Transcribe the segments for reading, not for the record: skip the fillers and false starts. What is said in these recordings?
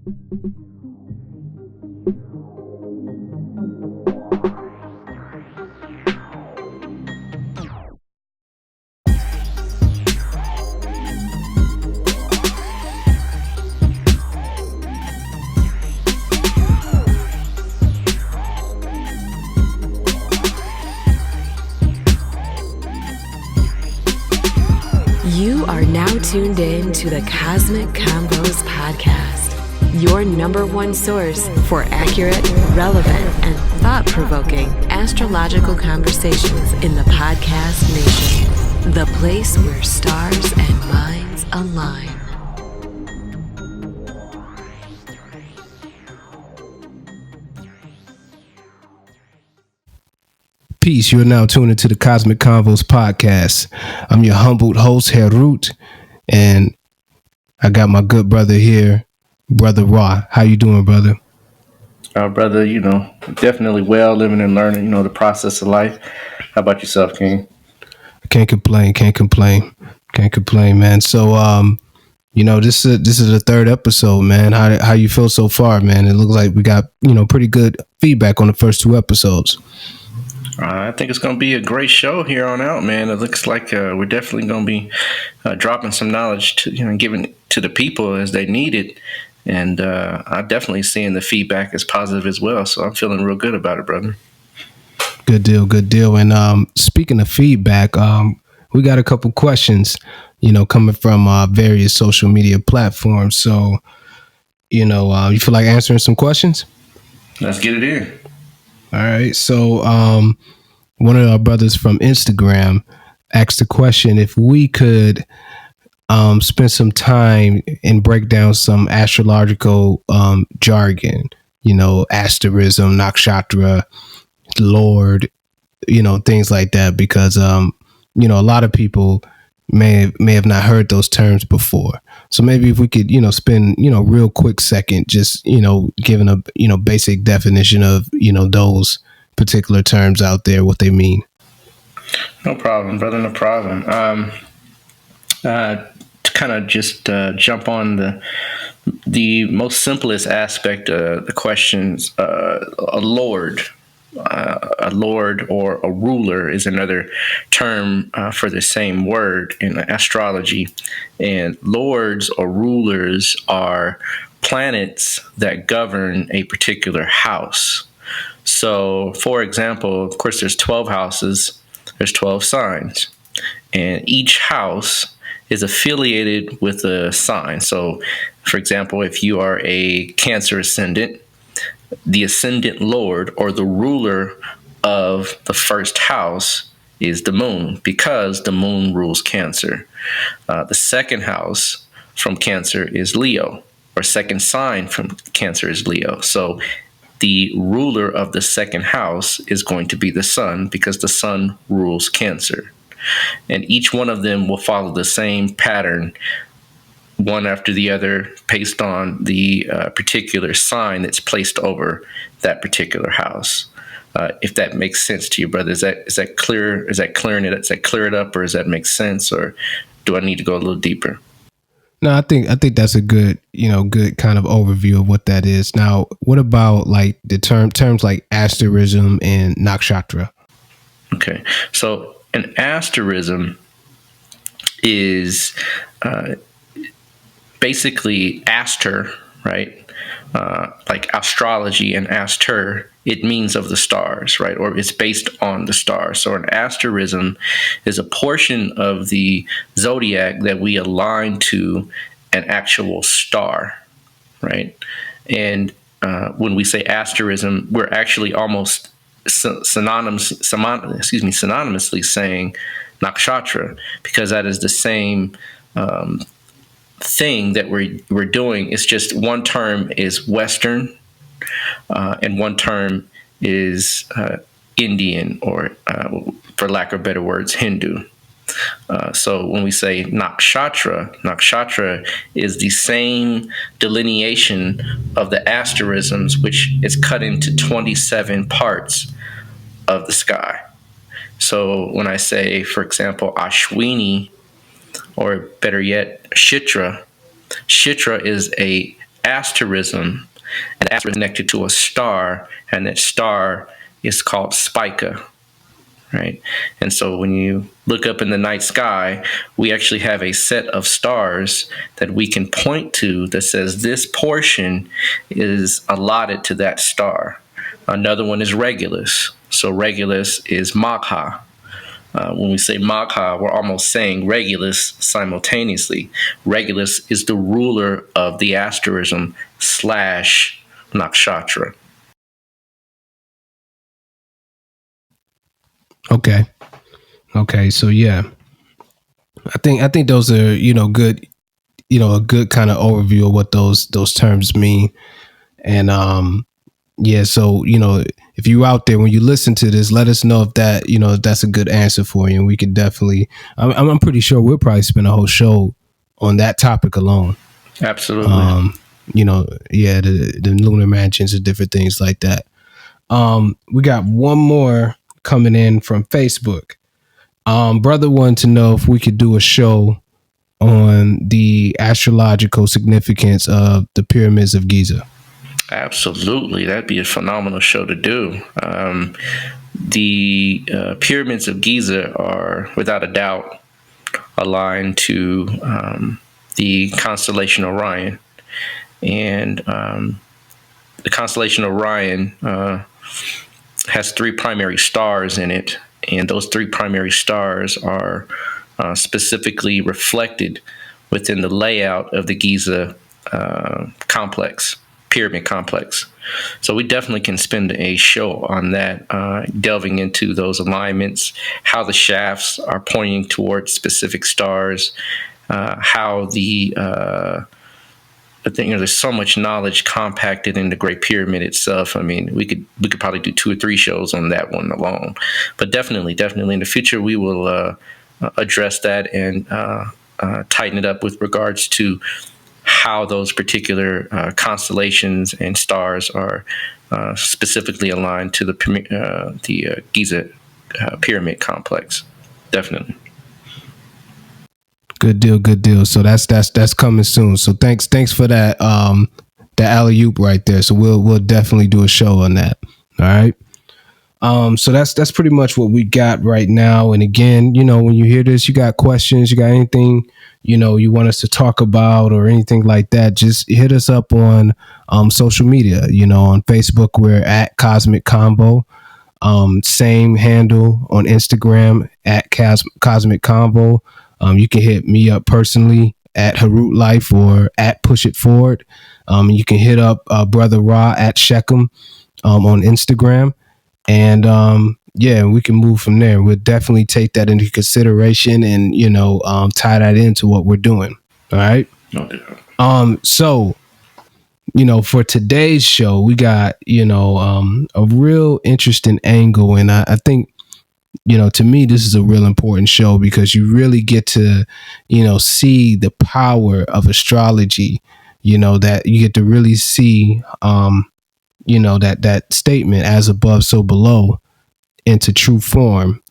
You are now tuned in to the Cosmic Combos Podcast, your number one source for accurate, relevant, and thought-provoking astrological conversations in the podcast nation. The place where stars and minds align. Peace. You are now tuned into the Cosmic Convos podcast. I'm your humbled host, Herut, and I got my good brother here, Brother Ra. How you doing, brother? Brother, definitely well, living and learning, the process of life. How about yourself, King? Can't complain, man. So, this is the third episode, man. How you feel so far, man? It looks like we got, pretty good feedback on the first two episodes. I think it's going to be a great show here on out, man. It looks like we're definitely going to be dropping some knowledge to, giving to the people as they need it. And I'm definitely seeing the feedback as positive as well. So I'm feeling real good about it, brother. Good deal. And speaking of feedback, we got a couple questions, coming from various social media platforms. So, you feel like answering some questions? Let's get it in. All right. So one of our brothers from Instagram asked the question if we could spend some time and break down some astrological jargon, asterism, nakshatra, Lord, things like that, because, a lot of people may have not heard those terms before. So maybe if we could, spend, real quick second, just, giving a, basic definition of, those particular terms out there, what they mean. No problem, brother. No problem. To kind of just jump on the most simplest aspect of the questions, a lord or a ruler is another term for the same word in astrology. And lords or rulers are planets that govern a particular house. So, for example, of course, there's 12 houses, there's 12 signs, and each house is affiliated with a sign. So, for example, if you are a Cancer ascendant, the ascendant lord or the ruler of the first house is the moon, because the moon rules Cancer. The second house from Cancer is Leo, or second sign from Cancer is Leo. So the ruler of the second house is going to be the sun, because the sun rules Cancer. And each one of them will follow the same pattern, one after the other, based on the particular sign that's placed over that particular house. If that makes sense to you, brother, is that clear? Is that clearing it? Does that clear it up, or does that make sense, or do I need to go a little deeper? No, I think that's a good, good kind of overview of what that is. Now, what about like the terms like asterism and nakshatra? Okay, so an asterism is basically aster, right? Like astrology and aster, it means of the stars, right? Or it's based on the stars. So an asterism is a portion of the zodiac that we align to an actual star, right? And when we say asterism, we're actually almost synonymously saying nakshatra, because that is the same thing that we're doing. It's just one term is Western and one term is Indian, or for lack of better words, Hindu. So when we say nakshatra is the same delineation of the asterisms, which is cut into 27 parts of the sky. So when I say, for example, Ashwini, or better yet, Shitra is a asterism, and asterism is connected to a star, and that star is called Spica, right? And so when you look up in the night sky, we actually have a set of stars that we can point to that says this portion is allotted to that star. Another one is Regulus. So Regulus is Magha. When we say Magha, we're almost saying Regulus simultaneously. Regulus is the ruler of the asterism slash nakshatra. Okay. Okay. So yeah, I think those are good, a good kind of overview of what those terms mean. And yeah, so if you out there when you listen to this, let us know if that if that's a good answer for you, and we could definitely. I'm pretty sure we'll probably spend a whole show on that topic alone. Absolutely. Yeah, the lunar mansions and different things like that. We got one more coming in from Facebook. Brother wanted to know if we could do a show on the astrological significance of the pyramids of Giza. Absolutely. That'd be a phenomenal show to do. The pyramids of Giza are, without a doubt, aligned to the constellation Orion. And the constellation Orion has three primary stars in it. And those three primary stars are specifically reflected within the layout of the Giza pyramid complex. So we definitely can spend a show on that, delving into those alignments, how the shafts are pointing towards specific stars, how I think there's so much knowledge compacted in the Great Pyramid itself. I mean, we could probably do 2 or 3 shows on that one alone. But definitely in the future we will address that and tighten it up with regards to how those particular constellations and stars are specifically aligned to the Giza pyramid complex. Definitely. Good deal. So that's coming soon. So thanks for that that alley oop right there. So we'll definitely do a show on that. All right. So that's pretty much what we got right now. And again, when you hear this, you got questions, you got anything, you want us to talk about or anything like that, just hit us up on social media. On Facebook, we're at Cosmic Combo. Same handle on Instagram at Cosmic Combo. You can hit me up personally at Harut Life or at Push It Forward. You can hit up Brother Ra at Shechem on Instagram. And yeah, we can move from there. We'll definitely take that into consideration and, tie that into what we're doing. All right. So, for today's show, we got, a real interesting angle. And I think, to me, this is a real important show because you really get to, see the power of astrology, that you get to really see, that statement, as above, so below, into true form,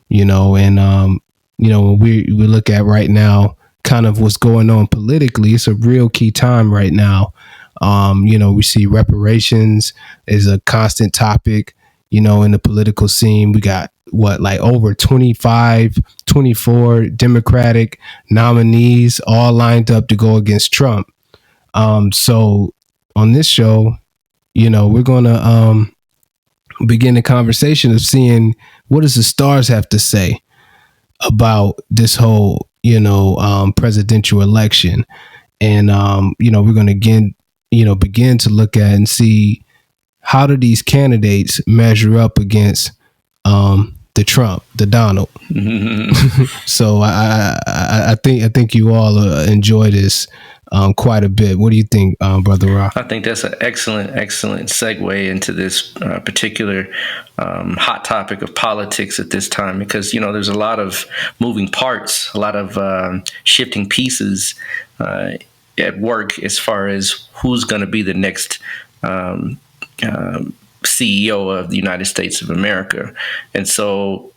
and, when we look at right now, kind of what's going on politically, it's a real key time right now. We see reparations is a constant topic, in the political scene. We got over 24 Democratic nominees all lined up to go against Trump. So on this show, we're going to begin the conversation of seeing what does the stars have to say about this whole, presidential election. And, we're going to begin to look at and see how do these candidates measure up against the Donald. So I think you all enjoy this quite a bit. What do you think, Brother Ra? I think that's an excellent segue into this particular hot topic of politics at this time, because there's a lot of moving parts, a lot of shifting pieces at work as far as who's going to be the next CEO of the United States of America. And so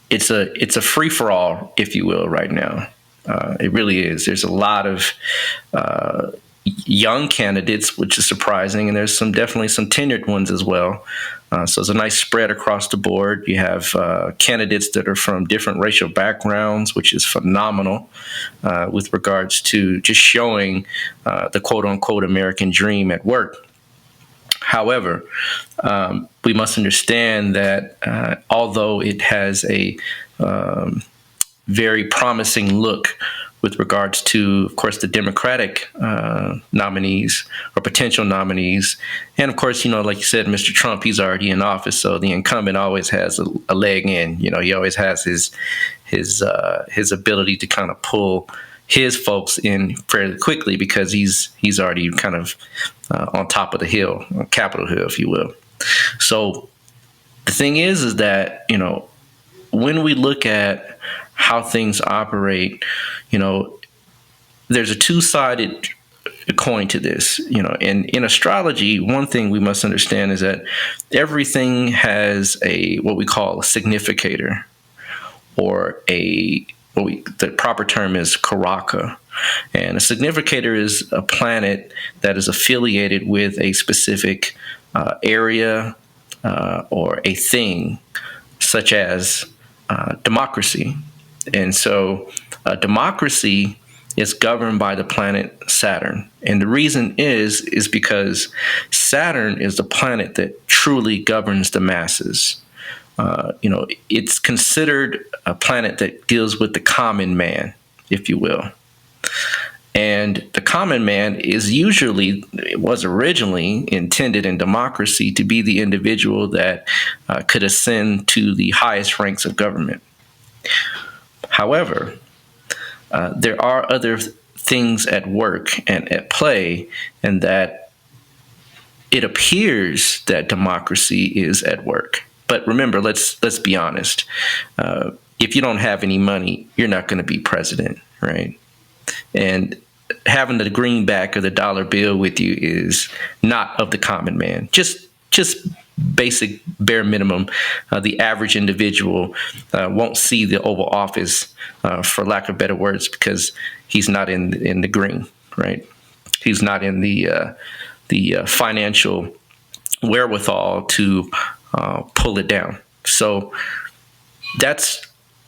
it's a free for all, if you will, right now. It really is. There's a lot of young candidates, which is surprising, and there's definitely some tenured ones as well. So it's a nice spread across the board. You have candidates that are from different racial backgrounds, which is phenomenal with regards to just showing the quote unquote American dream at work. However, we must understand that although it has a very promising look with regards to, of course, the Democratic nominees or potential nominees. And of course, like you said, Mr. Trump, he's already in office. So the incumbent always has a leg in. He always has his ability to kind of pull his folks in fairly quickly because he's already kind of on top of the hill, Capitol Hill, if you will. So the thing is that, when we look at how things operate, there's a two-sided coin to this, and in astrology, one thing we must understand is that everything has what we call a significator, or the proper term is karaka. And a significator is a planet that is affiliated with a specific area or a thing, such as democracy. And so democracy is governed by the planet Saturn. And the reason is because Saturn is the planet that truly governs the masses. It's considered a planet that deals with the common man, if you will. And the common man was originally intended in democracy to be the individual that could ascend to the highest ranks of government. However, there are other things at work and at play, and that it appears that democracy is at work. But remember, let's be honest. If you don't have any money, you're not going to be president, right? And having the greenback or the dollar bill with you is not of the common man. Just basic bare minimum. The average individual won't see the Oval Office, for lack of better words, because he's not in the green, right? He's not in the financial wherewithal to pull it down. So that's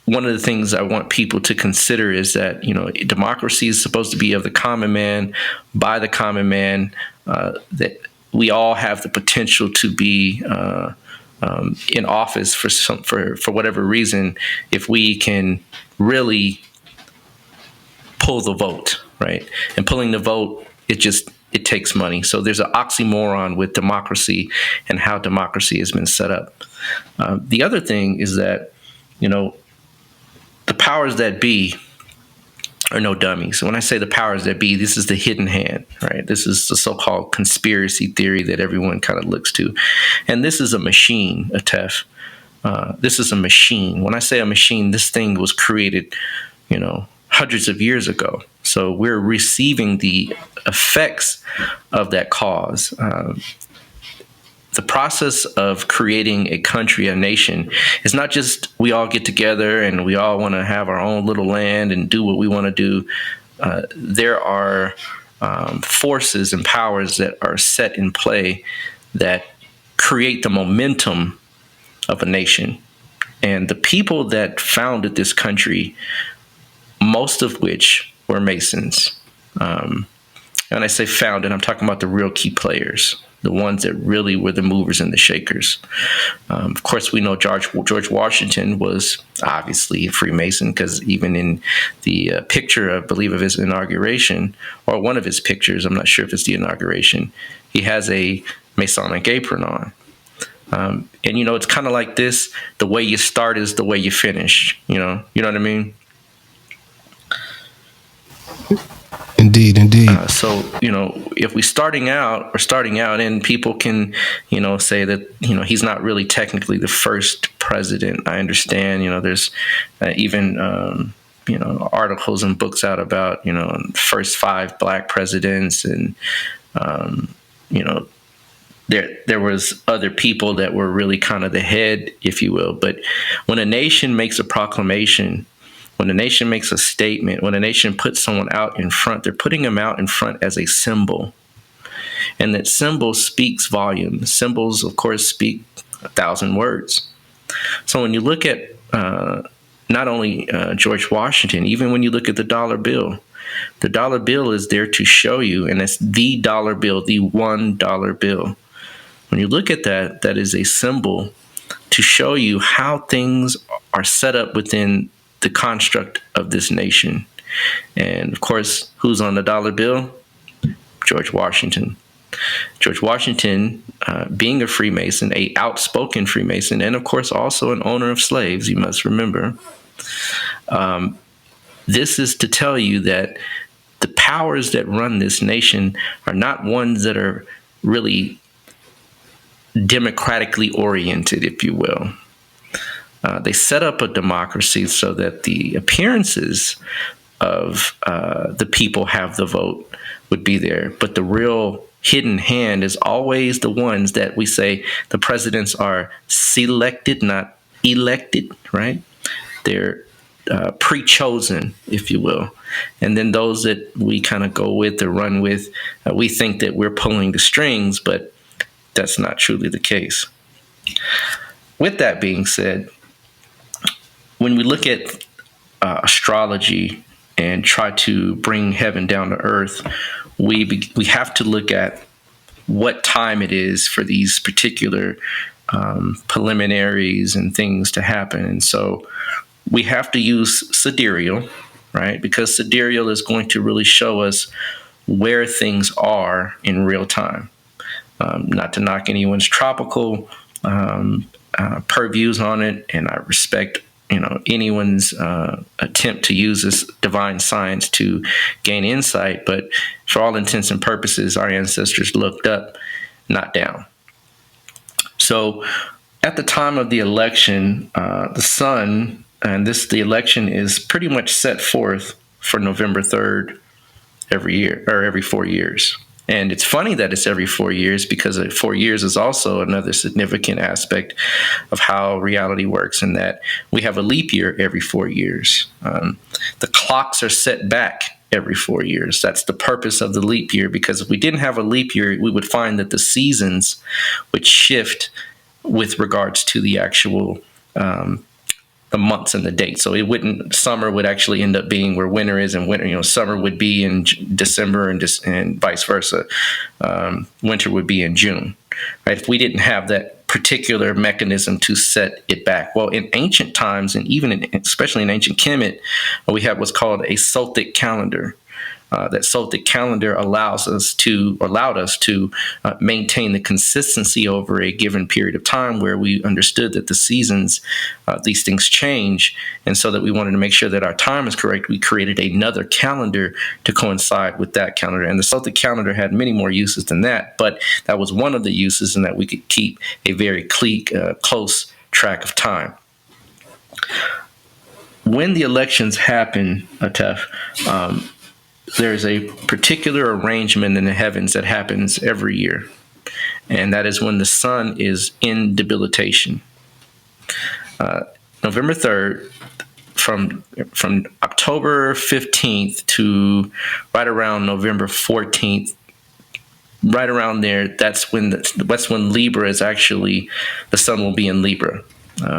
one of the things I want people to consider, is that, democracy is supposed to be of the common man, by the common man, that we all have the potential to be in office for whatever reason, if we can really pull the vote, right? And pulling the vote, it takes money. So there's an oxymoron with democracy and how democracy has been set up. The other thing is that, the powers that be are no dummies. So when I say the powers that be, this is the hidden hand, right? This is the so-called conspiracy theory that everyone kind of looks to. And this is a machine, Atef. This is a machine. When I say a machine, this thing was created, hundreds of years ago. So we're receiving the effects of that cause. The process of creating a country, a nation, is not just we all get together and we all want to have our own little land and do what we want to do. There are forces and powers that are set in play that create the momentum of a nation. And the people that founded this country, most of which were Masons. And I say founded, I'm talking about the real key players, the ones that really were the movers and the shakers. Of course, we know George Washington was obviously a Freemason, because even in the picture, I believe, of his inauguration, or one of his pictures, I'm not sure if it's the inauguration, he has a Masonic apron on. And, it's kind of like this: the way you start is the way you finish. You know what I mean? Indeed. So, if we're starting out, and people can, say that, he's not really technically the first president. I understand, there's even, articles and books out about, first 5 black presidents, and, there was other people that were really kind of the head, if you will. But when a nation makes a proclamation When a nation makes a statement, when a nation puts someone out in front, they're putting them out in front as a symbol. And that symbol speaks volumes. Symbols, of course, speak 1,000 words. So when you look at not only George Washington, even when you look at the dollar bill is there to show you, and it's the dollar bill, the $1 bill. When you look at that, that is a symbol to show you how things are set up within the construct of this nation. And of course, who's on the dollar bill? George Washington. George Washington, being a Freemason, a outspoken Freemason, and of course also an owner of slaves, you must remember. This is to tell you that the powers that run this nation are not ones that are really democratically oriented, if you will. They set up a democracy so that the appearances of the people have the vote would be there. But the real hidden hand is always the ones that we say the presidents are selected, not elected, right? They're pre-chosen, if you will. And then those that we kind of go with or run with, we think that we're pulling the strings, but that's not truly the case. With that being said, when we look at astrology and try to bring heaven down to earth, we have to look at what time it is for these particular preliminaries and things to happen. And so we have to use sidereal, right? Because sidereal is going to really show us where things are in real time. Not to knock anyone's tropical purviews on it, and I respect anyone's attempt to use this divine science to gain insight, but for all intents and purposes, our ancestors looked up, not down. So at the time of the election, the sun, and the election is pretty much set forth for November 3rd every year, or every 4 years. And it's funny that it's every 4 years, because 4 years is also another significant aspect of how reality works, in that we have a leap year every 4 years. The clocks are set back every 4 years. That's the purpose of the leap year, because if we didn't have a leap year, we would find that the seasons would shift with regards to the actual the months and the dates. So summer would actually end up being where winter is, and winter, summer would be in December, and vice versa. Winter would be in June, right? If we didn't have that particular mechanism to set it back. Well, in ancient times, and especially in ancient Kemet, we have what's called a Celtic calendar. That Celtic calendar allowed us to maintain the consistency over a given period of time, where we understood that the seasons, these things change. And so that we wanted to make sure that our time is correct, we created another calendar to coincide with that calendar. And the Celtic calendar had many more uses than that, but that was one of the uses, in that we could keep a very close track of time. When the elections happen, Atef, there's a particular arrangement in the heavens that happens every year, and that is when the sun is in debilitation. November 3rd, from October 15th to right around November 14th, right around there, that's when Libra is actually, the sun will be in Libra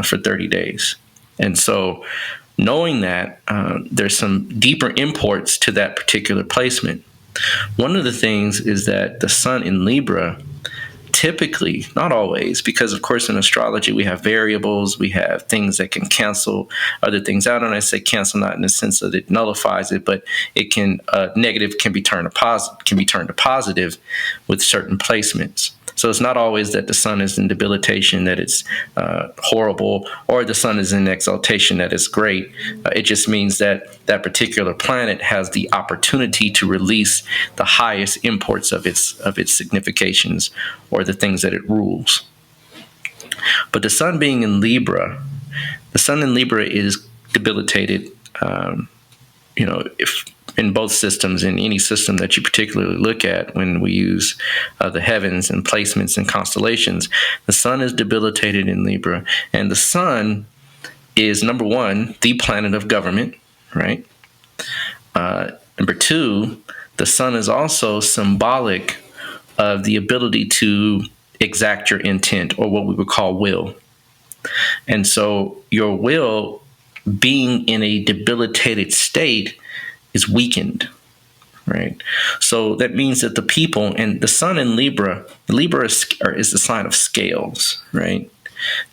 for 30 days. And so, knowing that, there's some deeper imports to that particular placement. One of the things is that the sun in Libra, typically, not always, because of course in astrology we have variables, we have things that can cancel other things out. And I say cancel not in the sense that it nullifies it, but it can negative can be turned to positive with certain placements. So it's not always that the sun is in debilitation, that it's horrible, or the sun is in exaltation, that it's great. It just means that that particular planet has the opportunity to release the highest imports of its significations, or the things that it rules. But the sun being in Libra, is debilitated. If in both systems, in any system that you particularly look at, when we use the heavens and placements and constellations, the sun is debilitated in Libra. And the sun is, number one, the planet of government. right? Number two, the sun is also symbolic of the ability to exact your intent, or what we would call will. And so your will, being in a debilitated state, is weakened, right? So that means that the people, and the sun in Libra, is the sign of scales, right?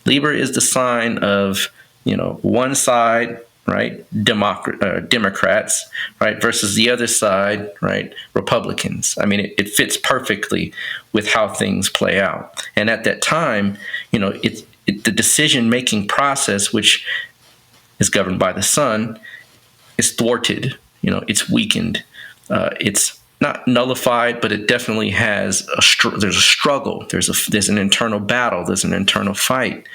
Libra is the sign of, one side, right, Democrats, right, versus the other side, right, Republicans. I mean, it fits perfectly with how things play out. And at that time, the decision-making process, which is governed by the sun, is thwarted. It's weakened. It's not nullified, but it definitely has there's a struggle. There's an internal battle. There's an internal fight.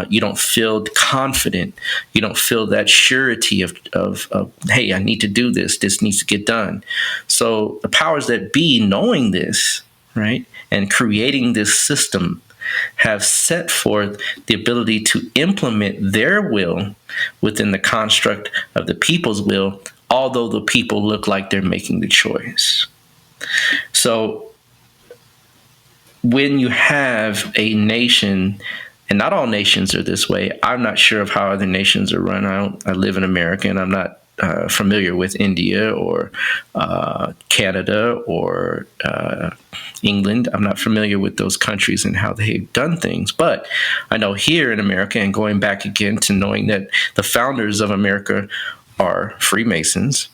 You don't feel confident. You don't feel that surety of hey, I need to do this. This needs to get done. So the powers that be, knowing this, right, and creating this system, have set forth the ability to implement their will within the construct of the people's will, although the people look like they're making the choice. So when you have a nation, and not all nations are this way, I'm not sure of how other nations are run. I live in America, and I'm not familiar with India or Canada or England. I'm not familiar with those countries and how they've done things. But I know here in America, and going back again to knowing that the founders of America are Freemasons,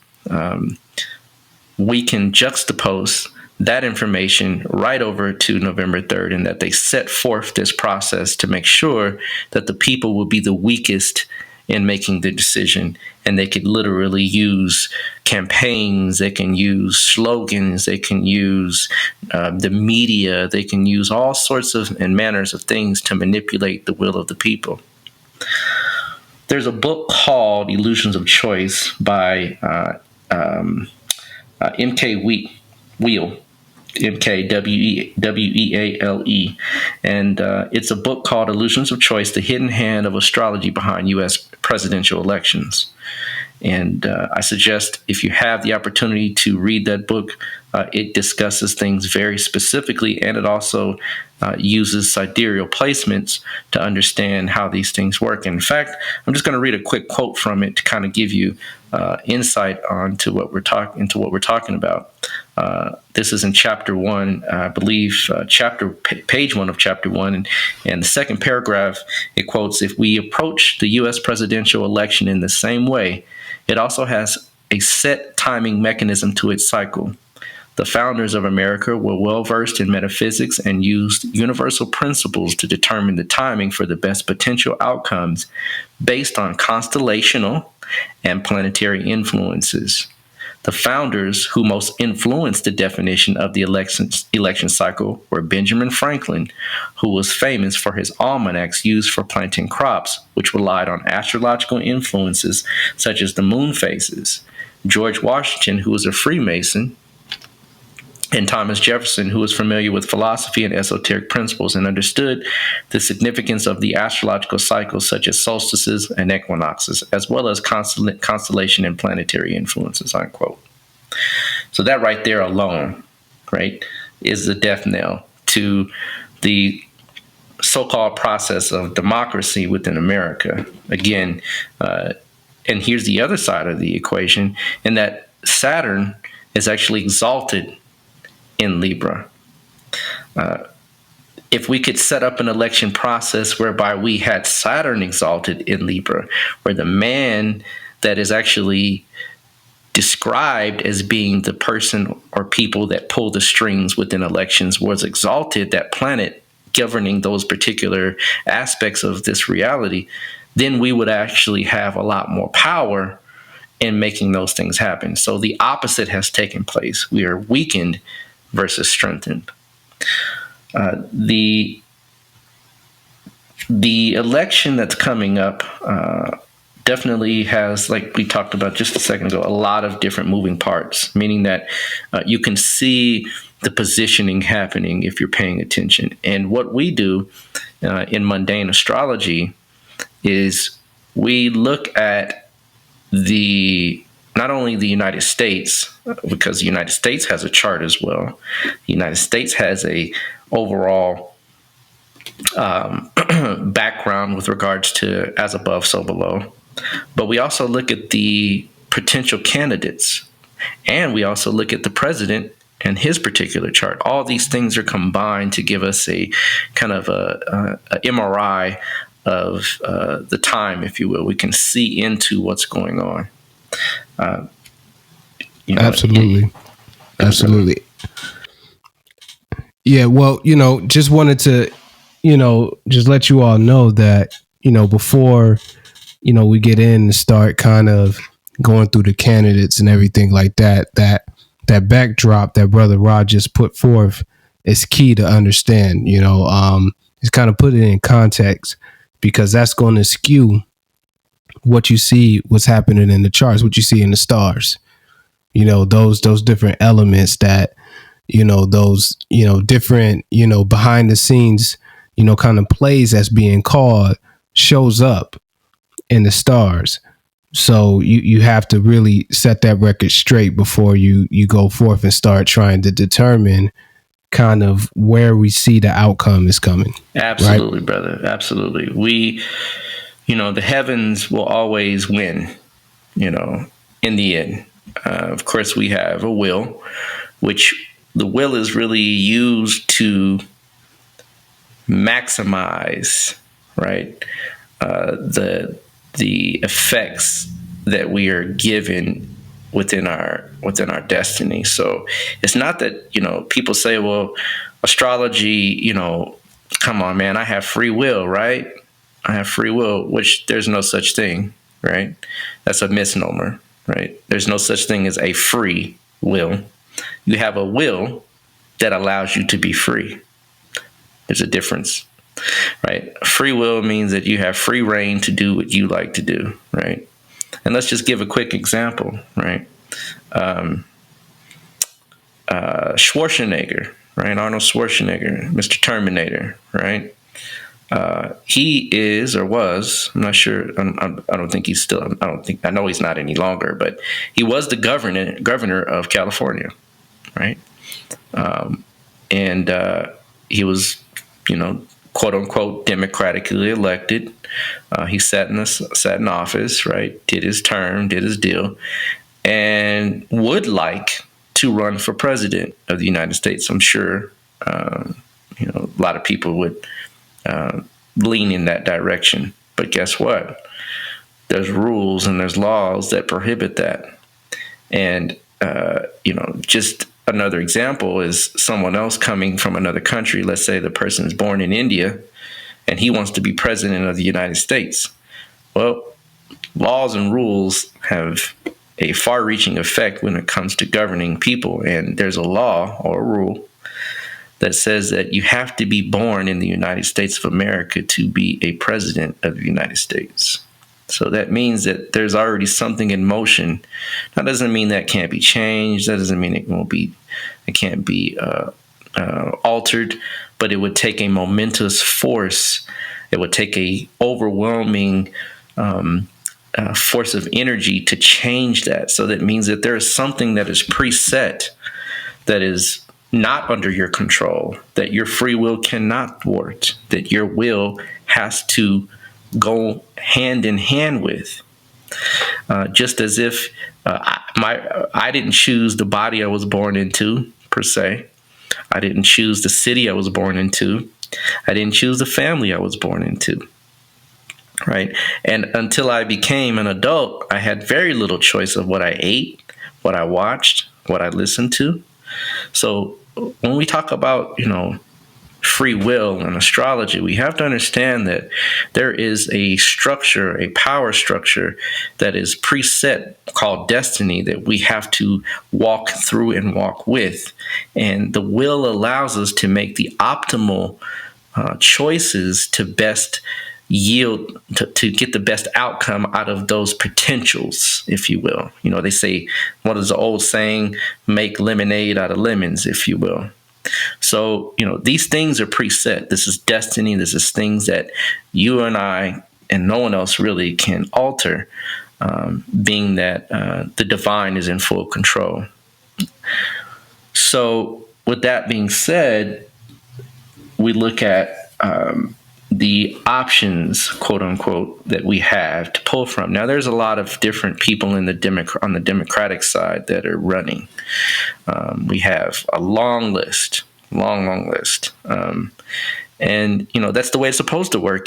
we can juxtapose that information right over to November 3rd, and that they set forth this process to make sure that the people will be the weakest in making the decision. And they could literally use campaigns, they can use slogans, they can use the media, they can use all sorts of and manners of things to manipulate the will of the people. There's a book called Illusions of Choice by M.K. Wheel, MKWEALE. And it's a book called Illusions of Choice, The Hidden Hand of Astrology Behind U.S. Presidential Elections. And I suggest, if you have the opportunity to read that book, it discusses things very specifically, and it also uses sidereal placements to understand how these things work. In fact, I'm just going to read a quick quote from it to kind of give you insight onto what we're talking about. This is in chapter 1, I believe, page 1 of chapter 1, and the second paragraph. It quotes, "If we approach the U.S. presidential election in the same way, it also has a set timing mechanism to its cycle. The founders of America were well versed in metaphysics and used universal principles to determine the timing for the best potential outcomes based on constellational and planetary influences. The founders who most influenced the definition of the election cycle were Benjamin Franklin, who was famous for his almanacs used for planting crops, which relied on astrological influences such as the moon phases; George Washington, who was a Freemason; and Thomas Jefferson, who was familiar with philosophy and esoteric principles and understood the significance of the astrological cycles such as solstices and equinoxes, as well as constellation and planetary influences," unquote. So that right there alone, right, is the death knell to the so-called process of democracy within America. Again, and here's the other side of the equation, in that Saturn is actually exalted in Libra. If we could set up an election process whereby we had Saturn exalted in Libra, where the man that is actually described as being the person or people that pull the strings within elections was exalted, that planet governing those particular aspects of this reality, then we would actually have a lot more power in making those things happen. So the opposite has taken place. We are weakened versus strengthened. The election that's coming up definitely has, like we talked about just a second ago, a lot of different moving parts, meaning that you can see the positioning happening if you're paying attention. And what we do in mundane astrology is we look at the not only the United States, because the United States has a chart as well. The United States has a overall background with regards to as above, so below. But we also look at the potential candidates, and we also look at the president and his particular chart. All these things are combined to give us a kind of a MRI of the time, if you will. We can see into what's going on. Absolutely. Absolutely. Yeah, well, just wanted to, just let you all know that, before, we get in and start kind of going through the candidates and everything like that backdrop that Brother Rod just put forth is key to understand, just kind of put it in context, because that's going to skew what you see, what's happening in the charts, what you see in the stars, those different elements that, those, different, behind the scenes, kind of plays that's being called shows up in the stars. So you have to really set that record straight before you go forth and start trying to determine kind of where we see the outcome is coming. Absolutely, right? Brother. Absolutely. We, the heavens will always win, in the end. Of course, we have a will, which the will is really used to maximize, right, the effects that we are given within our destiny. So it's not that, people say, well, astrology, come on, man, I have free will, right? I have free will, which there's no such thing, right? That's a misnomer, right? There's no such thing as a free will. You have a will that allows you to be free. There's a difference, right? Free will means that you have free reign to do what you like to do, right? And let's just give a quick example, right? Schwarzenegger, right? Arnold Schwarzenegger, Mr. Terminator, right? He is or was, I'm not sure. I don't think he's still. I know he's not any longer, but he was the governor of California, right? And he was, quote unquote, democratically elected. He sat in office, right? Did his term, did his deal, and would like to run for president of the United States. I'm sure, a lot of people would lean in that direction. But guess what? There's rules and there's laws that prohibit that. And, just another example is someone else coming from another country. Let's say the person is born in India and he wants to be president of the United States. Well, laws and rules have a far-reaching effect when it comes to governing people. And there's a law or a rule that says that you have to be born in the United States of America to be a president of the United States. So that means that there's already something in motion. That doesn't mean that can't be changed. That doesn't mean it can't be altered, but it would take a momentous force. It would take a overwhelming force of energy to change that. So that means that there is something that is preset that is not under your control, that your free will cannot thwart, that your will has to go hand in hand with. Just as if I didn't choose the body I was born into, per se. I didn't choose the city I was born into. I didn't choose the family I was born into. Right? And until I became an adult, I had very little choice of what I ate, what I watched, what I listened to. So when we talk about, free will and astrology, we have to understand that there is a structure, a power structure that is preset called destiny that we have to walk through and walk with. And the will allows us to make the optimal choices to best yield, to get the best outcome out of those potentials, if you will. They say, what is the old saying? Make lemonade out of lemons, if you will. So, these things are preset. This is destiny. This is things that you and I and no one else really can alter. being that the divine is in full control. So, with that being said, we look at the options, quote unquote, that we have to pull from. Now, there's a lot of different people on the Democratic side that are running. We have a long list. And, that's the way it's supposed to work.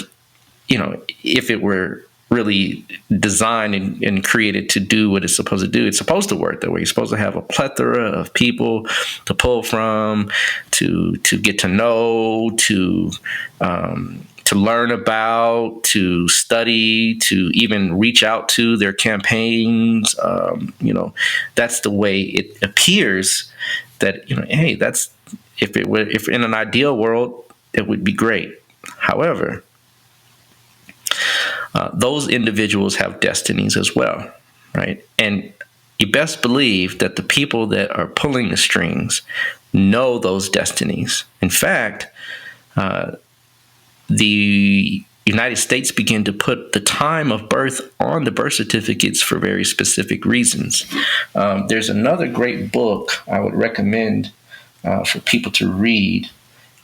If it were really designed and created to do what it's supposed to do, it's supposed to work that way. You're supposed to have a plethora of people to pull from, to get to know, to learn about, to study, to even reach out to their campaigns. That's the way it appears that, hey, that's, if in an ideal world, it would be great. However, those individuals have destinies as well, right? And you best believe that the people that are pulling the strings know those destinies. In fact, the United States began to put the time of birth on the birth certificates for very specific reasons. There's another great book I would recommend for people to read,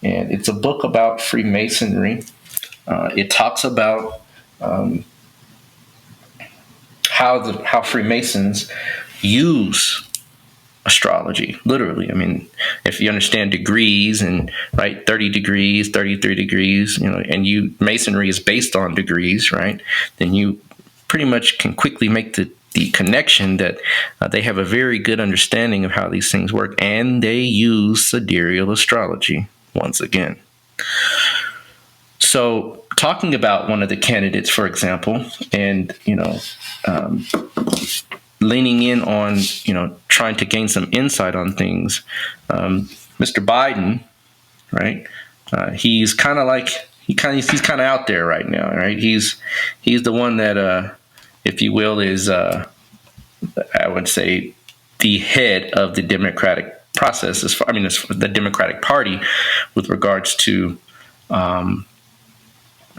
and it's a book about Freemasonry. It talks about how Freemasons use astrology, literally. I mean, if you understand degrees and 30 degrees, 33 degrees, and Masonry is based on degrees, right? Then you pretty much can quickly make the connection that they have a very good understanding of how these things work, and they use sidereal astrology once again. So, talking about one of the candidates, for example, and leaning in on trying to gain some insight on things, Mr. Biden, right? He's kind of out there right now, right? He's the one that, if you will, is I would say the head of the Democratic process. The Democratic Party with regards to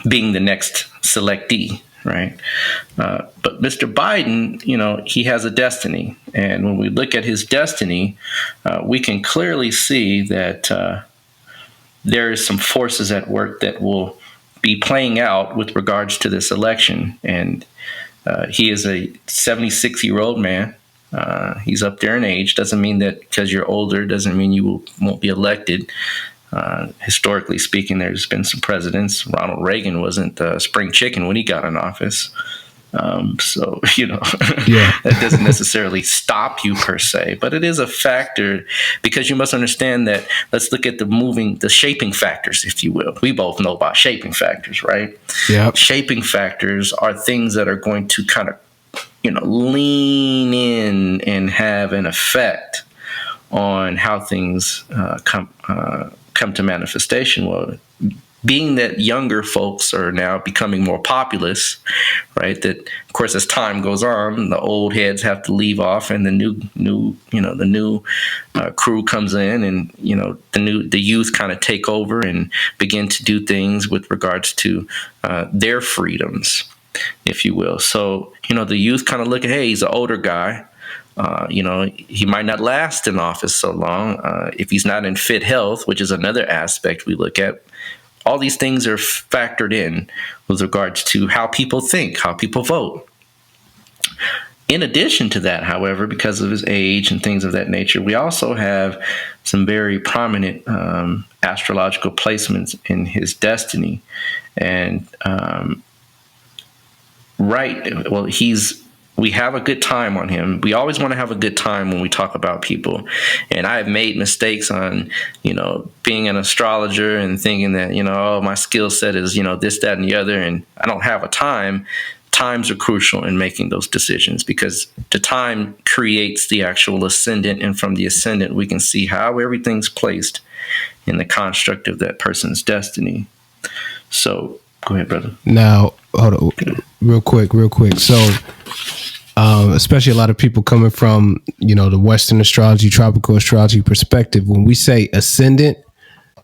being the next selectee, right? But Mr. Biden, he has a destiny. And when we look at his destiny, we can clearly see that there is some forces at work that will be playing out with regards to this election. And he is a 76-year-old man. He's up there in age. Doesn't mean that because you're older doesn't mean you won't be elected. Historically speaking, there's been some presidents. Ronald Reagan wasn't spring chicken when he got in office. So, that doesn't necessarily stop you per se, but it is a factor because you must understand that. Let's look at the shaping factors, if you will. We both know about shaping factors, right? Yeah. Shaping factors are things that are going to kind of, lean in and have an effect on how things come to manifestation. Well, being that younger folks are now becoming more populous, right? That of course, as time goes on, the old heads have to leave off, and the new crew comes in, and the youth kind of take over and begin to do things with regards to their freedoms, if you will. So the youth kind of look at, hey, he's an older guy. He might not last in office so long if he's not in fit health, which is another aspect we look at. All these things are factored in with regards to how people think, how people vote. In addition to that, however, because of his age and things of that nature, we also have some very prominent astrological placements in his destiny. And we have a good time on him. We always want to have a good time when we talk about people. And I have made mistakes on, being an astrologer and thinking that, my skill set is, this, that, and the other. And I don't have a time. Times are crucial in making those decisions because the time creates the actual ascendant. And from the ascendant, we can see how everything's placed in the construct of that person's destiny. So go ahead, brother. Now, hold on, real quick. So, especially a lot of people coming from, the Western astrology, tropical astrology perspective, when we say ascendant,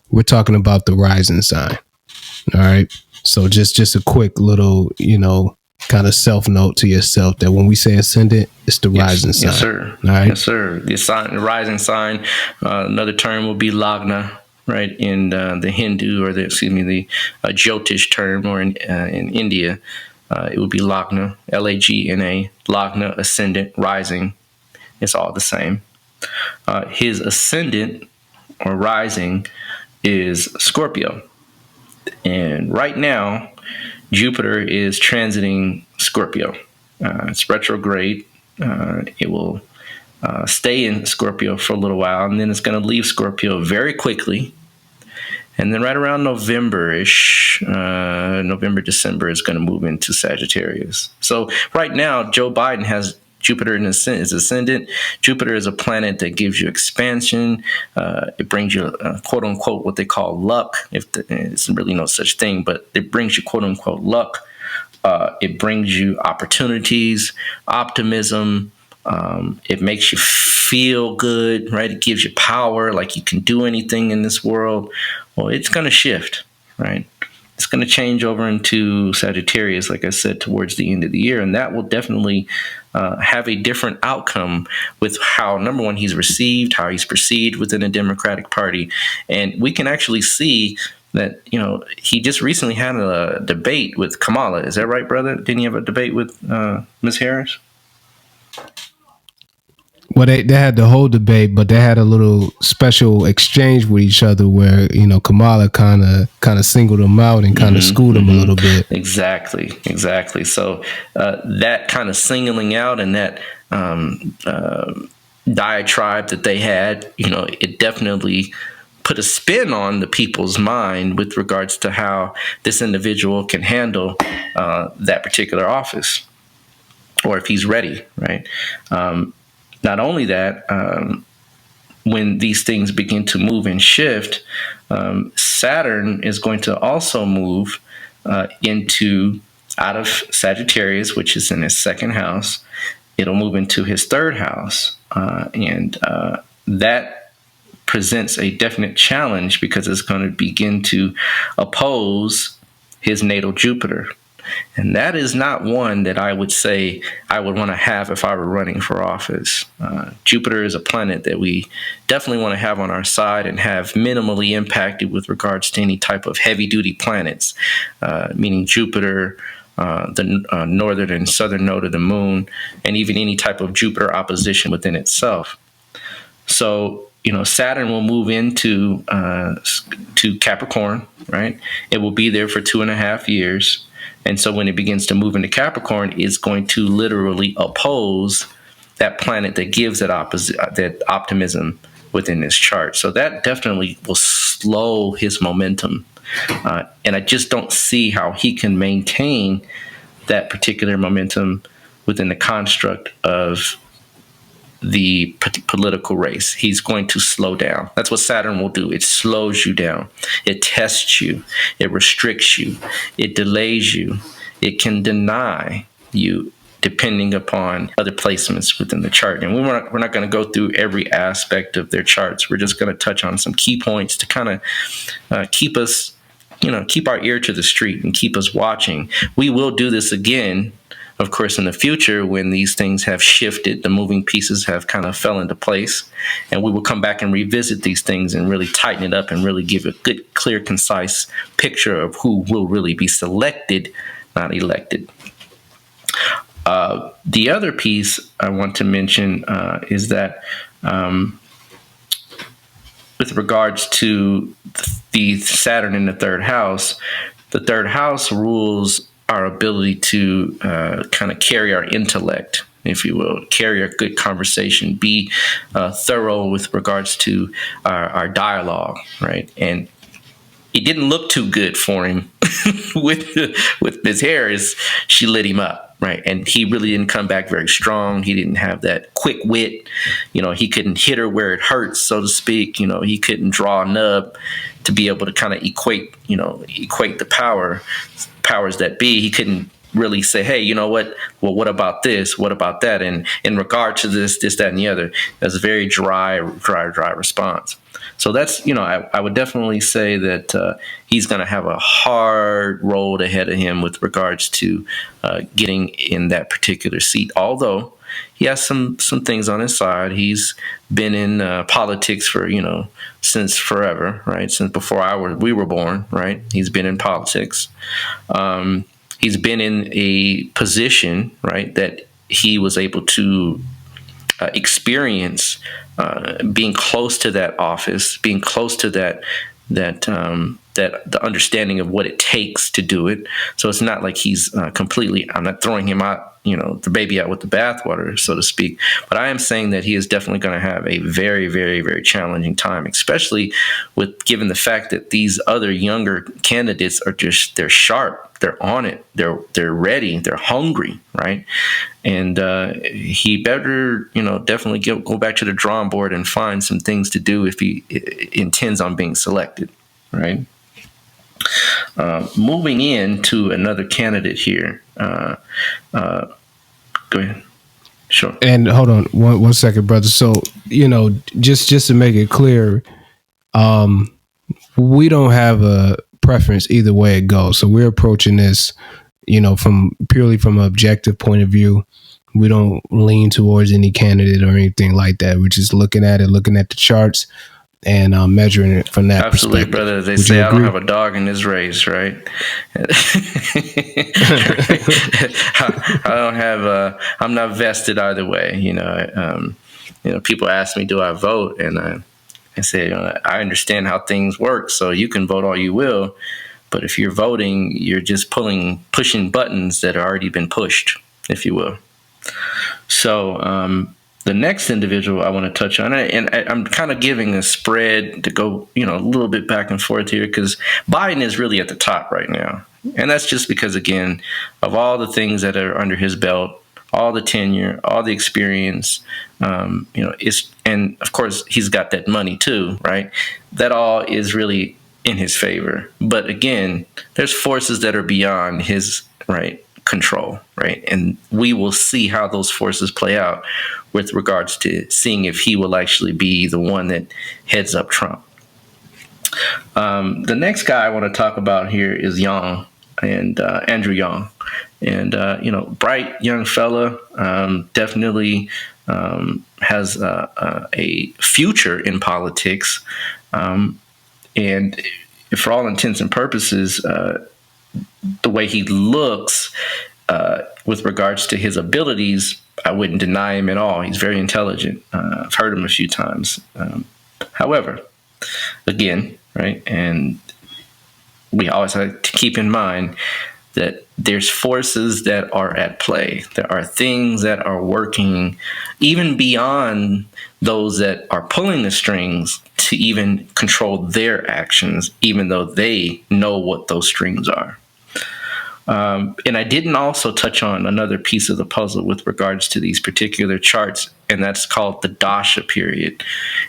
we're talking about the rising sign. All right. So just a quick little, kind of self note to yourself that when we say ascendant, it's the rising sign. Yes, sir. All right. Yes, sir. The rising sign. Another term will be Lagna, right? In the Hindu or the Jyotish term, or in India, it would be Lagna, Lagna, Lagna, ascendant, rising. It's all the same. His ascendant or rising is Scorpio. And right now, Jupiter is transiting Scorpio. It's retrograde. It will stay in Scorpio for a little while, and then it's going to leave Scorpio very quickly. And then right around November-ish, November, December, is going to move into Sagittarius. So right now, Joe Biden has Jupiter in his ascendant. Jupiter is a planet that gives you expansion. It brings you, quote unquote, what they call luck. It's really no such thing, but it brings you, quote unquote, luck. It brings you opportunities, optimism. It makes you feel good, right? It gives you power, like you can do anything in this world. Well, it's going to shift, right? It's going to change over into Sagittarius, like I said, towards the end of the year. And that will definitely have a different outcome with how, number one, he's received, how he's perceived within the Democratic Party. And we can actually see that, he just recently had a debate with Kamala. Is that right, brother? Didn't he have a debate with Ms. Harris? Well, they had the whole debate, but they had a little special exchange with each other where, Kamala kind of singled him out and kind of schooled him a little bit. Exactly. So that kind of singling out and that diatribe that they had, it definitely put a spin on the people's mind with regards to how this individual can handle that particular office, or if he's ready, right? Not only that, when these things begin to move and shift, Saturn is going to also move out of Sagittarius, which is in his second house. It'll move into his third house. And that presents a definite challenge because it's going to begin to oppose his natal Jupiter. And that is not one that I would say I would want to have if I were running for office. Jupiter is a planet that we definitely want to have on our side and have minimally impacted with regards to any type of heavy-duty planets, meaning Jupiter, the northern and southern node of the moon, and even any type of Jupiter opposition within itself. So, Saturn will move into to Capricorn, right? It will be there for 2.5 years. And so when it begins to move into Capricorn, it's going to literally oppose that planet that gives that optimism within this chart. So that definitely will slow his momentum. And I just don't see how he can maintain that particular momentum within the construct of the political race. He's going to slow down. That's what Saturn will do. It slows you down. It tests you. It restricts you. It delays you. It can deny you depending upon other placements within the chart. And we're not going to go through every aspect of their charts. We're just going to touch on some key points to kind of keep us, keep our ear to the street and keep us watching. We will do this again, of course, in the future, when these things have shifted, the moving pieces have kind of fell into place, and we will come back and revisit these things and really tighten it up and really give a good, clear, concise picture of who will really be selected, not elected. The other piece I want to mention is that with regards to the Saturn in the third house rules our ability to kind of carry our intellect, if you will, carry a good conversation, be thorough with regards to our dialogue, right? And it didn't look too good for him with Ms. Harris. She lit him up, right? And he really didn't come back very strong. He didn't have that quick wit. He couldn't hit her where it hurts, so to speak. He couldn't draw a nub to be able to kind of equate the powers that be. He couldn't really say, hey, you know what? Well, what about this? What about that? And in regard to this, that, and the other, that's a very dry response. So that's, I would definitely say that he's going to have a hard road ahead of him with regards to getting in that particular seat. Although he has some things on his side. He's been in politics for, since forever, right? Since before we were born, right? He's been in politics. He's been in a position, right, that he was able to experience being close to that office, being close to that the understanding of what it takes to do it. So it's not like he's completely, I'm not throwing him out, the baby out with the bathwater, so to speak. But I am saying that he is definitely going to have a very, very, very challenging time, especially given the fact that these other younger candidates are they're sharp, they're on it, they're ready, they're hungry, right? And he better, definitely go back to the drawing board and find some things to do if he intends on being selected, right? Moving into another candidate here. Go ahead. Sure. And hold on one second, brother. So, just to make it clear, we don't have a preference either way it goes. So we're approaching this, from purely from an objective point of view. We don't lean towards any candidate or anything like that. We're just looking at the charts and measuring it from that Absolutely, perspective. brother. They Would say you I agree? don't have a dog in this race, right? I don't have. I'm not vested either way. People ask me, "Do I vote?" And I say, I understand how things work, so you can vote all you will, but if you're voting, you're just pushing buttons that have already been pushed, if you will. So. The next individual I want to touch on, and I'm kind of giving a spread to go, a little bit back and forth here, because Biden is really at the top right now. And that's just because, again, of all the things that are under his belt, all the tenure, all the experience, and of course, he's got that money too, right? That all is really in his favor. But again, there's forces that are beyond his control, right? And we will see how those forces play out with regards to seeing if he will actually be the one that heads up Trump. The next guy I want to talk about here is Yang, and Andrew Yang. And, bright young fella, definitely has a future in politics. And for all intents and purposes, the way he looks with regards to his abilities, I wouldn't deny him at all. He's very intelligent. I've heard him a few times. However, again, right, and we always have to keep in mind that there's forces that are at play. There are things that are working even beyond those that are pulling the strings to even control their actions, even though they know what those strings are. And I didn't also touch on another piece of the puzzle with regards to these particular charts, and that's called the Dasha period.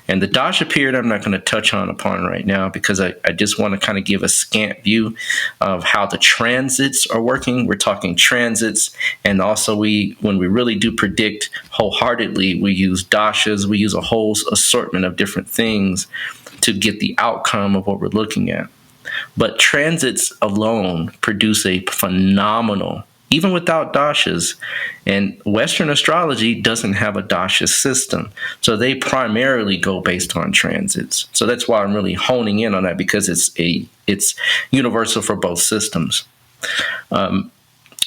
And the Dasha period I'm not going to touch upon right now, because I just want to kind of give a scant view of how the transits are working. We're talking transits, and also when we really do predict wholeheartedly, we use Dashas, we use a whole assortment of different things to get the outcome of what we're looking at. But transits alone produce a phenomenal, even without dashas. And Western astrology doesn't have a dasha system. So they primarily go based on transits. So that's why I'm really honing in on that, because it's universal for both systems.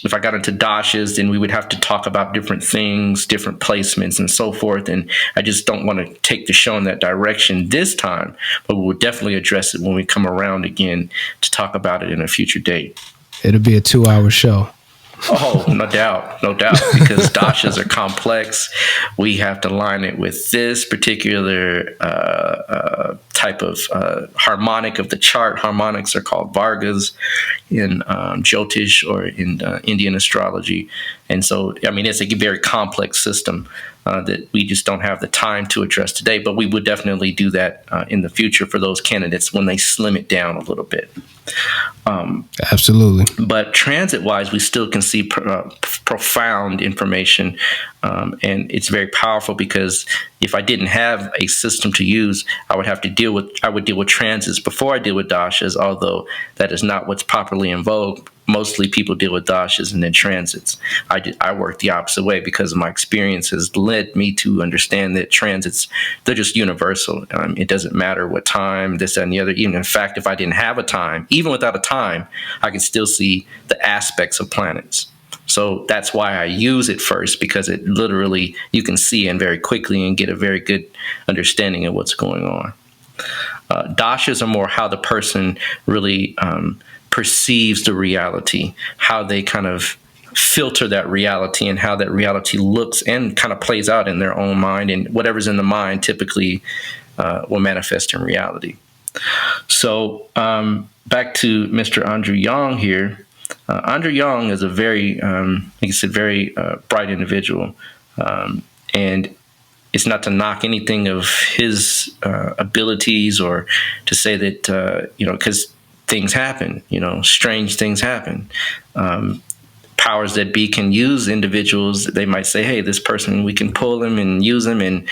If I got into dashas, then we would have to talk about different things, different placements, and so forth. And I just don't want to take the show in that direction this time, but we will definitely address it when we come around again to talk about it in a future date. It'll be a 2-hour show. Oh, no doubt, because dashas are complex. We have to line it with this particular type of harmonic of the chart. Harmonics are called Vargas in Jyotish or in Indian astrology. And so, it's a very complex system that we just don't have the time to address today, but we would definitely do that in the future for those candidates when they slim it down a little bit. Absolutely. But transit-wise, we still can see profound information, and it's very powerful because if I didn't have a system to use, I would deal with transits before I deal with dashas. Although that is not what's popularly in vogue. Mostly people deal with dashas and then transits. I work the opposite way because my experience has led me to understand that transits, they're just universal. It doesn't matter what time, this, that, and the other. Even in fact, if I didn't have a time, even without a time, I can still see the aspects of planets. So that's why I use it first, because it literally, you can see in very quickly and get a very good understanding of what's going on. Dashas are more how the person really perceives the reality, how they kind of filter that reality and how that reality looks and kind of plays out in their own mind, and whatever's in the mind typically will manifest in reality. So back to Mr. Andrew Yang here. Andrew Yang is a very, like I said, very bright individual, and it's not to knock anything of his abilities or to say that because things happen, strange things happen. Powers that be can use individuals. They might say, hey, this person, we can pull him and use him and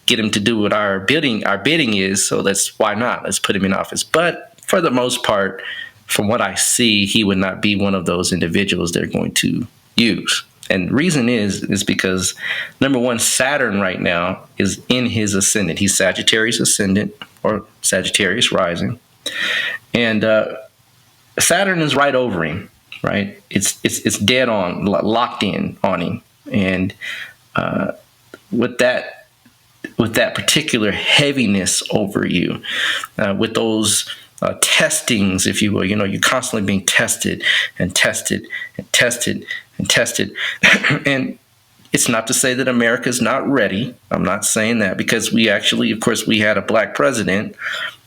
get him to do what our bidding is. So why not? Let's put him in office. But for the most part, from what I see, he would not be one of those individuals they're going to use. And the reason is because, number one, Saturn right now is in his ascendant. He's Sagittarius ascendant or Sagittarius rising. And Saturn is right over him, right? It's dead on, locked in on him. And with that particular heaviness over you, with those testings, if you will, you're constantly being tested and tested and tested and tested. And it's not to say that America's not ready. I'm not saying that, because we actually, of course, we had a black president,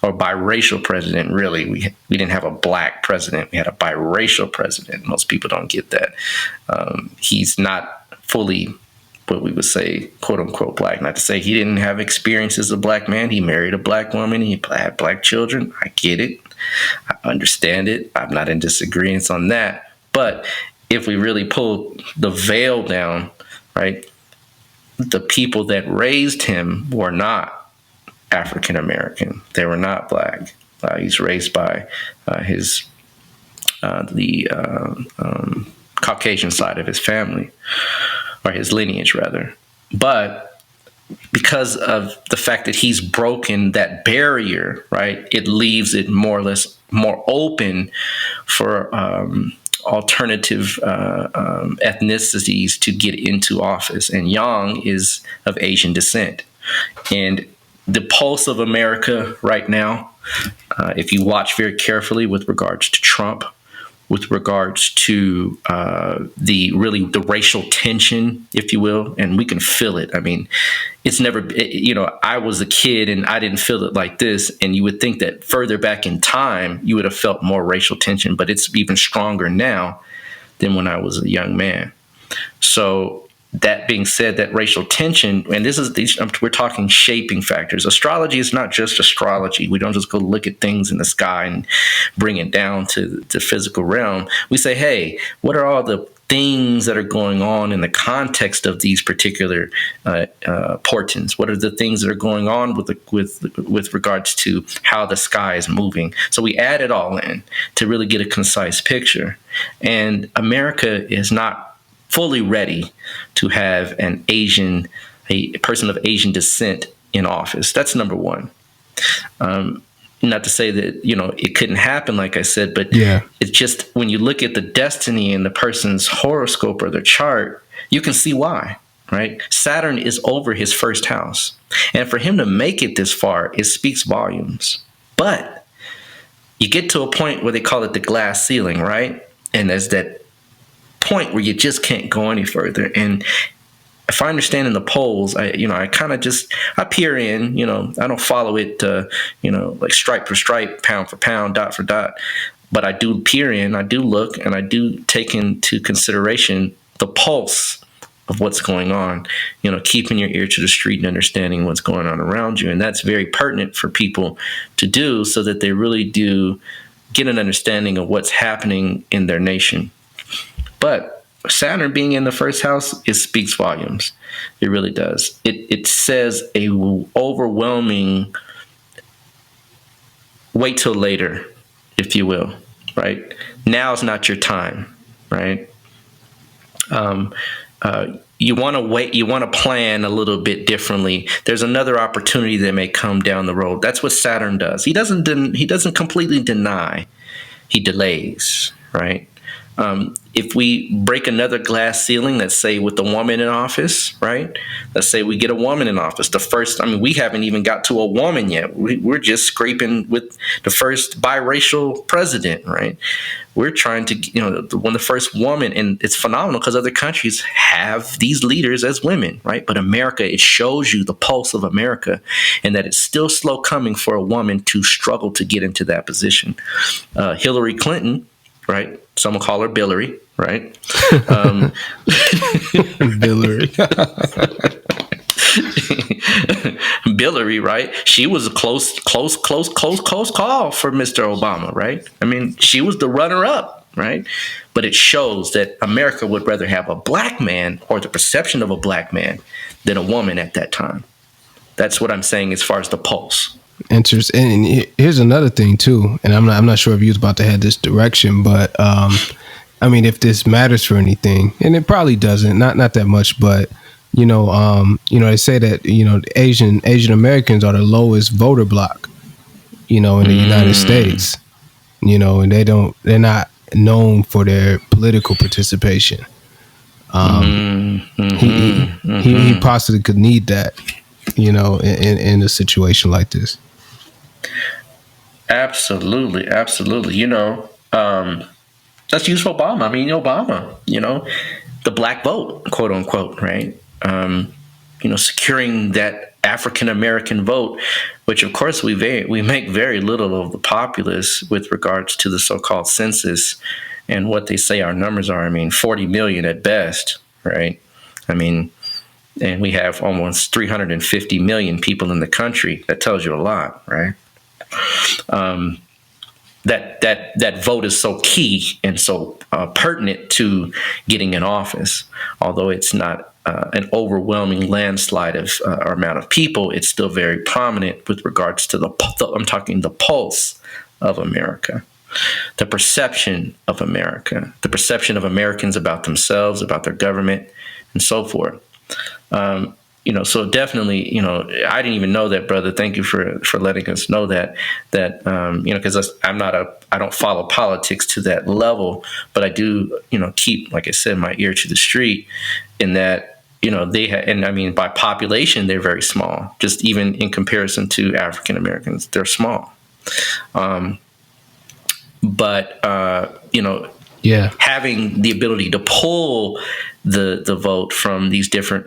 or biracial president, really. We didn't have a black president. We had a biracial president. Most people don't get that. He's not fully what we would say, quote unquote, black. Not to say he didn't have experience as a black man. He married a black woman. He had black children. I get it. I understand it. I'm not in disagreement on that. But if we really pull the veil down, right, the people that raised him were not African American. They were not black. He's raised by the Caucasian side of his family, or his lineage rather. But because of the fact that he's broken that barrier, right, it leaves it more or less more open for alternative ethnicities to get into office. And Yang is of Asian descent. And the pulse of America right now, if you watch very carefully with regards to Trump, with regards to the racial tension, if you will, and we can feel it. I mean, it's never, I was a kid and I didn't feel it like this. And you would think that further back in time, you would have felt more racial tension, but it's even stronger now than when I was a young man. So that being said, that racial tension, and we're talking shaping factors. Astrology is not just astrology. We don't just go look at things in the sky and bring it down to the physical realm. We say, hey, what are all the things that are going on in the context of these particular portents? What are the things that are going on with regards to how the sky is moving? So we add it all in to really get a concise picture. And America is not fully ready to have a person of Asian descent in office. That's number one. Not to say that, it couldn't happen, like I said, but yeah, it's just when you look at the destiny in the person's horoscope or their chart, you can see why, right? Saturn is over his first house. And for him to make it this far, it speaks volumes. But you get to a point where they call it the glass ceiling, right? And there's that point where you just can't go any further. And if I understand in the polls, I kind of I peer in, I don't follow it, like stripe for stripe, pound for pound, dot for dot, but I do peer in, I do look, and I do take into consideration the pulse of what's going on, keeping your ear to the street and understanding what's going on around you. And that's very pertinent for people to do so that they really do get an understanding of what's happening in their nation. But Saturn being in the first house, it speaks volumes. It really does. It says a overwhelming wait till later, if you will, right? Now's not your time, right? You want to wait. You want to plan a little bit differently. There's another opportunity that may come down the road. That's what Saturn does. He doesn't completely deny. He delays, right? If we break another glass ceiling, let's say with the woman in office, right? Let's say we get a woman in office. We haven't even got to a woman yet. We're just scraping with the first biracial president, right? We're trying to, when the first woman, and it's phenomenal because other countries have these leaders as women, right? But America, it shows you the pulse of America and that it's still slow coming for a woman to struggle to get into that position. Hillary Clinton, right? Some will call her Billary, right? Billary. Billary, right? She was a close call for Mr. Obama, right? I mean, she was the runner-up, right? But it shows that America would rather have a black man, or the perception of a black man, than a woman at that time. That's what I'm saying as far as the pulse. Interesting. And here's another thing too, and I'm not sure if you was about to head this direction, but I mean, if this matters for anything, and it probably doesn't, not that much, but they say that Asian Americans are the lowest voter bloc, in the United States, and they're not known for their political participation. He possibly could need that, in a situation like this. Absolutely. Let's use Obama. I mean, Obama, the black vote, quote unquote, right? Securing that African American vote, which of course we make very little of the populace with regards to the so-called census and what they say our numbers are. I mean, 40 million at best, right? I mean, and we have almost 350 million people in the country. That tells you a lot, right? That vote is so key and so pertinent to getting in office. Although it's not an overwhelming landslide of or amount of people, it's still very prominent with regards to I'm talking the pulse of America, the perception of America, the perception of Americans about themselves, about their government, and so forth. So definitely, I didn't even know that, brother. Thank you for letting us know that, because I don't follow politics to that level, but I do, keep, like I said, my ear to the street in that, by population, they're very small, just even in comparison to African Americans, they're small. Having the ability to pull the vote from these different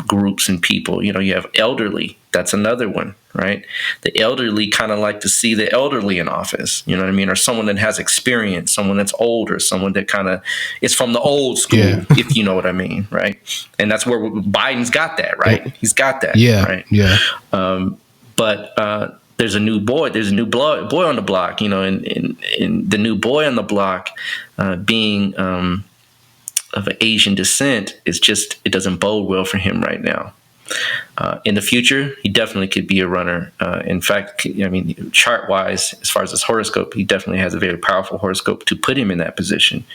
groups and people. You have elderly. That's another one, right? The elderly kind of like to see the elderly in office. You know what I mean? Or someone that has experience, someone that's older, someone that kind of is from the old school, if you know what I mean, right? And that's where Biden's got that, right? He's got that, right? Yeah. But there's a new boy. There's a new boy on the block, and the new boy on the block being of Asian descent it doesn't bode well for him right now. In the future, he definitely could be a runner. In fact, chart-wise, as far as his horoscope, he definitely has a very powerful horoscope to put him in that position.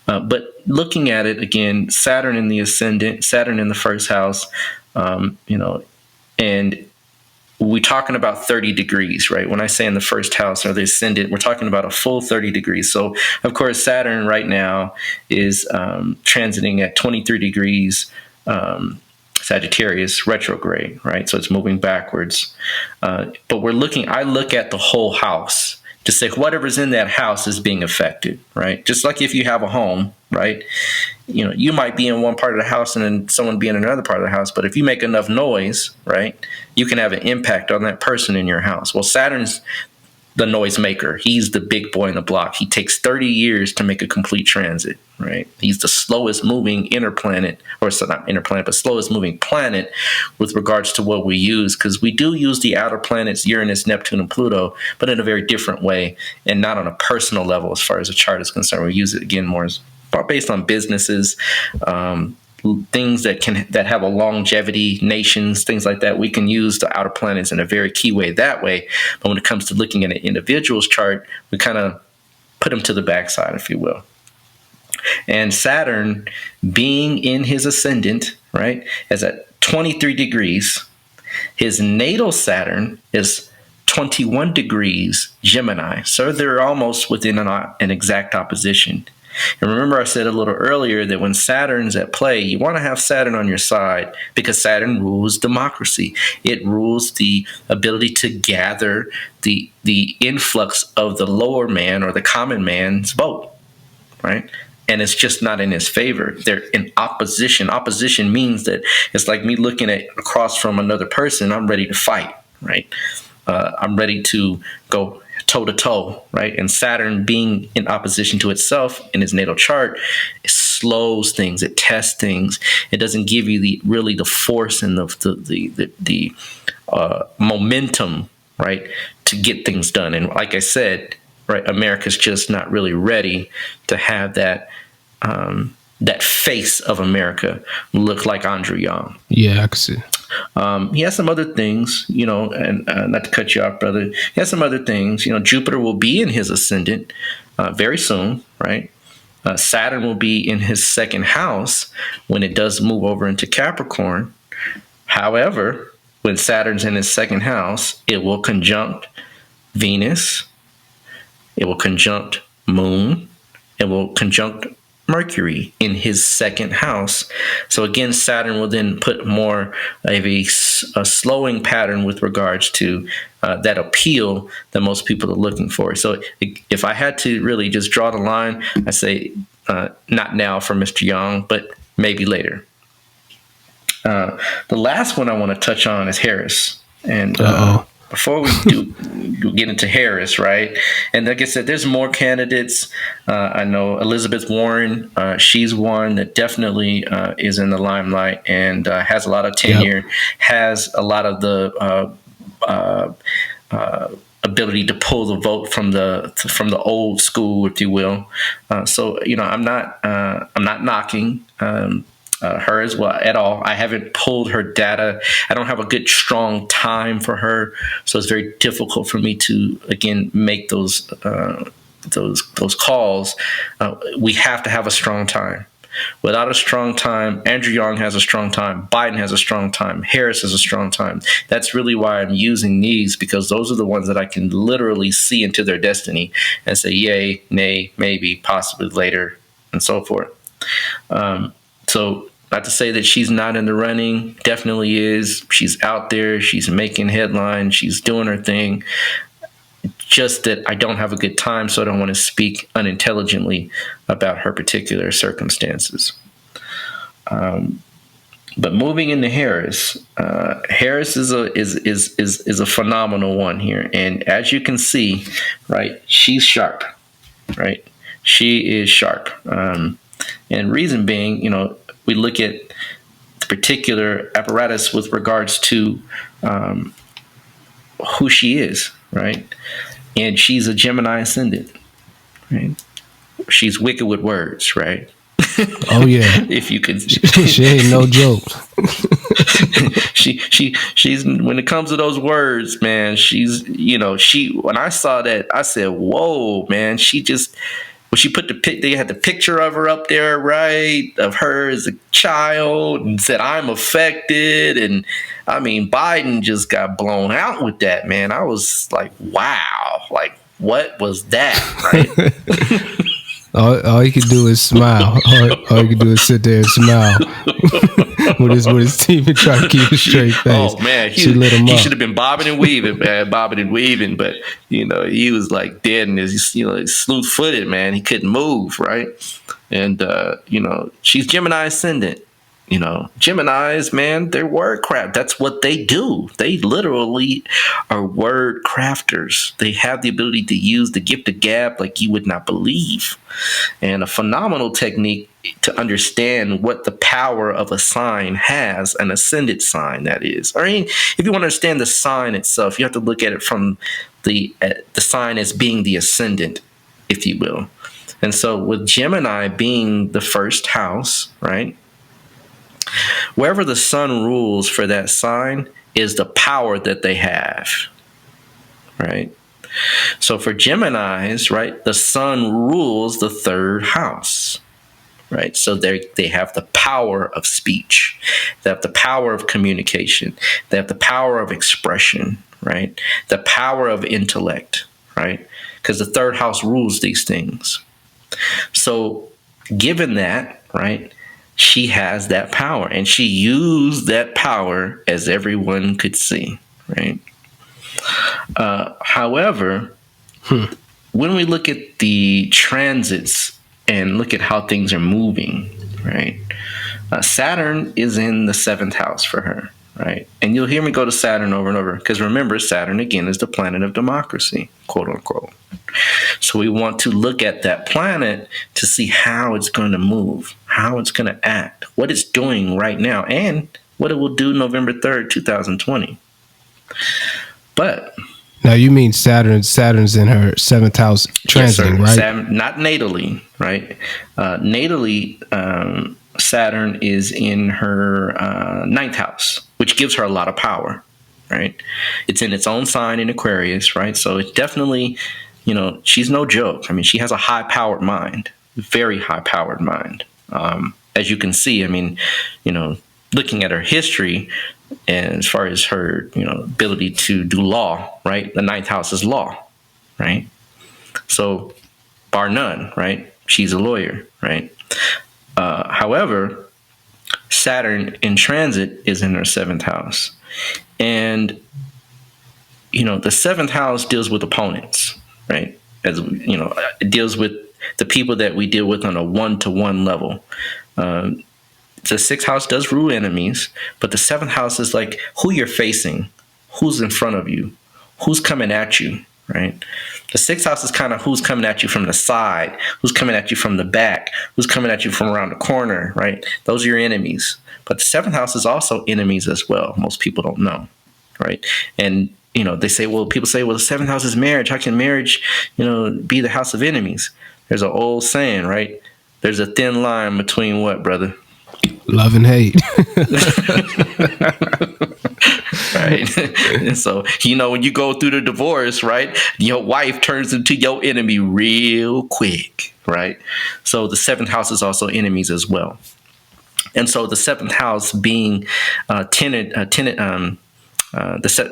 But looking at it again, Saturn in the ascendant, Saturn in the first house, and we're talking about 30 degrees, right? When I say in the first house or the ascendant, we're talking about a full 30 degrees. So, of course, Saturn right now is transiting at 23 degrees Sagittarius retrograde, right? So it's moving backwards. But I look at the whole house to say whatever's in that house is being affected, right? Just like if you have a home, right? You might be in one part of the house and then someone be in another part of the house. But if you make enough noise, right, you can have an impact on that person in your house. Well, Saturn's the noisemaker. He's the big boy in the block. He takes 30 years to make a complete transit, right? He's the slowest moving inner planet, or so not inner planet, but slowest moving planet with regards to what we use, because we do use the outer planets, Uranus, Neptune, and Pluto, but in a very different way and not on a personal level as far as the chart is concerned. We use it, again, more as based on businesses, things that have a longevity, nations, things like that. We can use the outer planets in a very key way that way. But when it comes to looking at an individual's chart, we kind of put them to the backside, if you will. And Saturn, being in his ascendant, right, is at 23 degrees. His natal Saturn is 21 degrees Gemini. So they're almost within an exact opposition. And remember, I said a little earlier that when Saturn's at play, you want to have Saturn on your side because Saturn rules democracy. It rules the ability to gather the influx of the lower man or the common man's vote, right? And it's just not in his favor. They're in opposition. Opposition means that it's like me looking at across from another person. I'm ready to fight, right? I'm ready to go toe to toe, right? And Saturn being in opposition to itself in his natal chart, it slows things, it tests things. It doesn't give you the force and the momentum, right, to get things done. And like I said, right, America's just not really ready to have that face of America look like Andrew Yang. Yeah, I can see. He has some other things, and not to cut you off, brother. He has some other things. Jupiter will be in his ascendant very soon, right? Saturn will be in his second house when it does move over into Capricorn. However, when Saturn's in his second house, it will conjunct Venus. It will conjunct Moon. It will conjunct Mercury in his second house. So again, Saturn will then put more of a slowing pattern with regards to that appeal that most people are looking for. So if I had to really just draw the line, I say not now for Mr. Young, but maybe later. The last one I want to touch on is Harris. And before we get into Harris, right? And like I said, there's more candidates. I know Elizabeth Warren, she's one that definitely is in the limelight and has a lot of tenure, has a lot of the ability to pull the vote from the old school, if you will. So I'm not knocking her as well at all. I haven't pulled her data. I don't have a good strong time for her, so it's very difficult for me to again make those calls. We have to have a strong time. Without a strong time, Andrew Yang has a strong time, Biden has a strong time, Harris has a strong time. That's really why I'm using these, because those are the ones that I can literally see into their destiny and say yay, nay, maybe, possibly later, and so forth. So not to say that she's not in the running, definitely is. She's out there, she's making headlines, she's doing her thing. Just that I don't have a good time, so I don't want to speak unintelligently about her particular circumstances. But moving into Harris, Harris is a phenomenal one here, and as you can see, right, she's sharp, right? She is sharp, and reason being, we look at the particular apparatus with regards to who she is, right? And she's a Gemini ascendant, right? She's wicked with words, right? Oh yeah. If you could, she ain't no joke. she's when it comes to those words, man. She's when I saw that, I said, "Whoa, man!" When she put they had the picture of her up there, right, of her as a child, and said, "I'm affected," and I mean, Biden just got blown out with that, man. I was like, wow, like what was that, right? All you can do is smile. All you can do is sit there and smile with his team and try to keep a straight face. Oh man, he should have been bobbing and weaving, man, But he was like dead in his, slew footed, man. He couldn't move, right? And she's Gemini ascendant, Geminis, man, they're word craft. That's what they do. They literally are word crafters. They have the ability to use the gift of gab like you would not believe, and a phenomenal technique to understand what the power of a sign has, an ascendant sign, that is. I mean, if you want to understand the sign itself, you have to look at it from the sign as being the ascendant, if you will. And so with Gemini being the first house, right? Wherever the sun rules for that sign is the power that they have, right? So for Geminis, right, the sun rules the third house, right? So they have the power of speech. They have the power of communication. They have the power of expression, right? The power of intellect, right? Because the third house rules these things. So given that, right, she has that power, and she used that power as everyone could see, right? However, when we look at the transits and look at how things are moving, right? Saturn is in the seventh house for her, right? And you'll hear me go to Saturn over and over, because remember, Saturn, again, is the planet of democracy, quote unquote. So we want to look at that planet to see how it's going to move, how it's going to act, what it's doing right now, and what it will do November 3rd, 2020. But now you mean Saturn's in her seventh house transiting, yes, right? Not natally, right? Natally, Saturn is in her ninth house, which gives her a lot of power, right? It's in its own sign in Aquarius, right? So it definitely, she's no joke. I mean, she has a high-powered mind, very high-powered mind. As you can see, I mean, looking at her history, and as far as her, ability to do law, right? The ninth house is law, right? So, bar none, right? She's a lawyer, right? However, Saturn in transit is in her seventh house. And, the seventh house deals with opponents, right? As it deals with the people that we deal with on a one-to-one level. The sixth house does rule enemies, but the seventh house is like who you're facing, who's in front of you, who's coming at you, right? The sixth house is kind of who's coming at you from the side, who's coming at you from the back, who's coming at you from around the corner, right? Those are your enemies. But the seventh house is also enemies as well. Most people don't know, right? And, they say, people say, well, the seventh house is marriage. How can marriage, be the house of enemies? There's an old saying, right? There's a thin line between what, brother? Love and hate. Right. And so, when you go through the divorce, right, your wife turns into your enemy real quick, right? So the seventh house is also enemies as well. And so the seventh house being the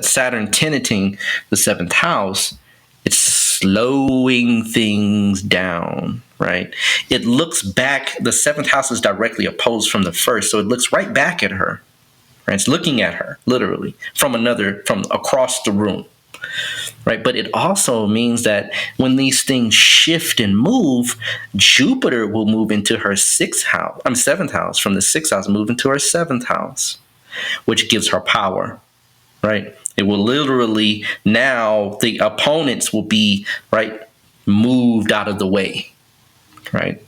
Saturn tenanting the seventh house, it's slowing things down, right? It looks back. The seventh house is directly opposed from the first, so it looks right back at her. Right? It's looking at her literally from across the room, right? But it also means that when these things shift and move, Jupiter will move into her seventh house, from the sixth house, move into her seventh house, which gives her power. Right. It will literally, now the opponents will be, right, moved out of the way. Right.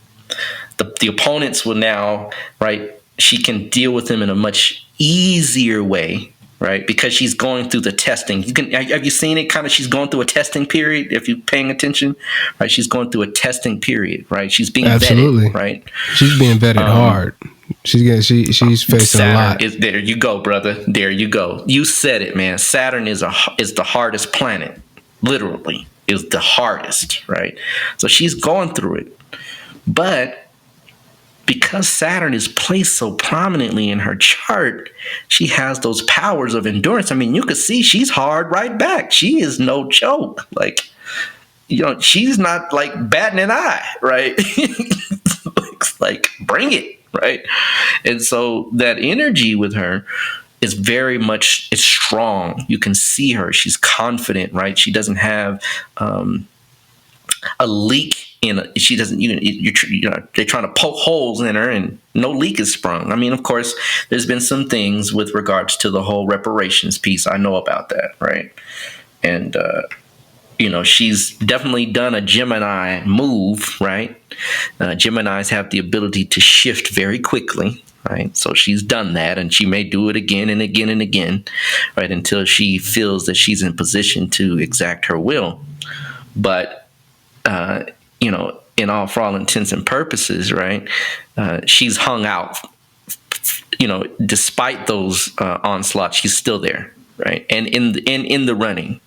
The opponents will now, right, she can deal with them in a much easier way. Right. Because she's going through the testing. Have you seen it? Kind of, she's going through a testing period. If you're paying attention, right, she's going through a testing period. Right. She's being vetted. Right. She's being vetted hard. She's facing Saturn a lot. There you go, brother. There you go. You said it, man. Saturn is the hardest planet. Literally, is the hardest, right? So she's going through it. But because Saturn is placed so prominently in her chart, she has those powers of endurance. I mean, you could see she's hard right back. She is no joke. Like, she's not like batting an eye, right? It's like, bring it. Right. And so that energy with her is it's strong. You can see her. She's confident. Right. She doesn't have a leak in a, she doesn't they're trying to poke holes in her and no leak is sprung. I mean, of course, there's been some things with regards to the whole reparations piece. I know about that, right? And she's definitely done a Gemini move, right? Geminis have the ability to shift very quickly, right? So she's done that, and she may do it again and again and again, right, until she feels that she's in position to exact her will. But for all intents and purposes, right, she's hung out. Despite those onslaughts, she's still there, right, and in the running.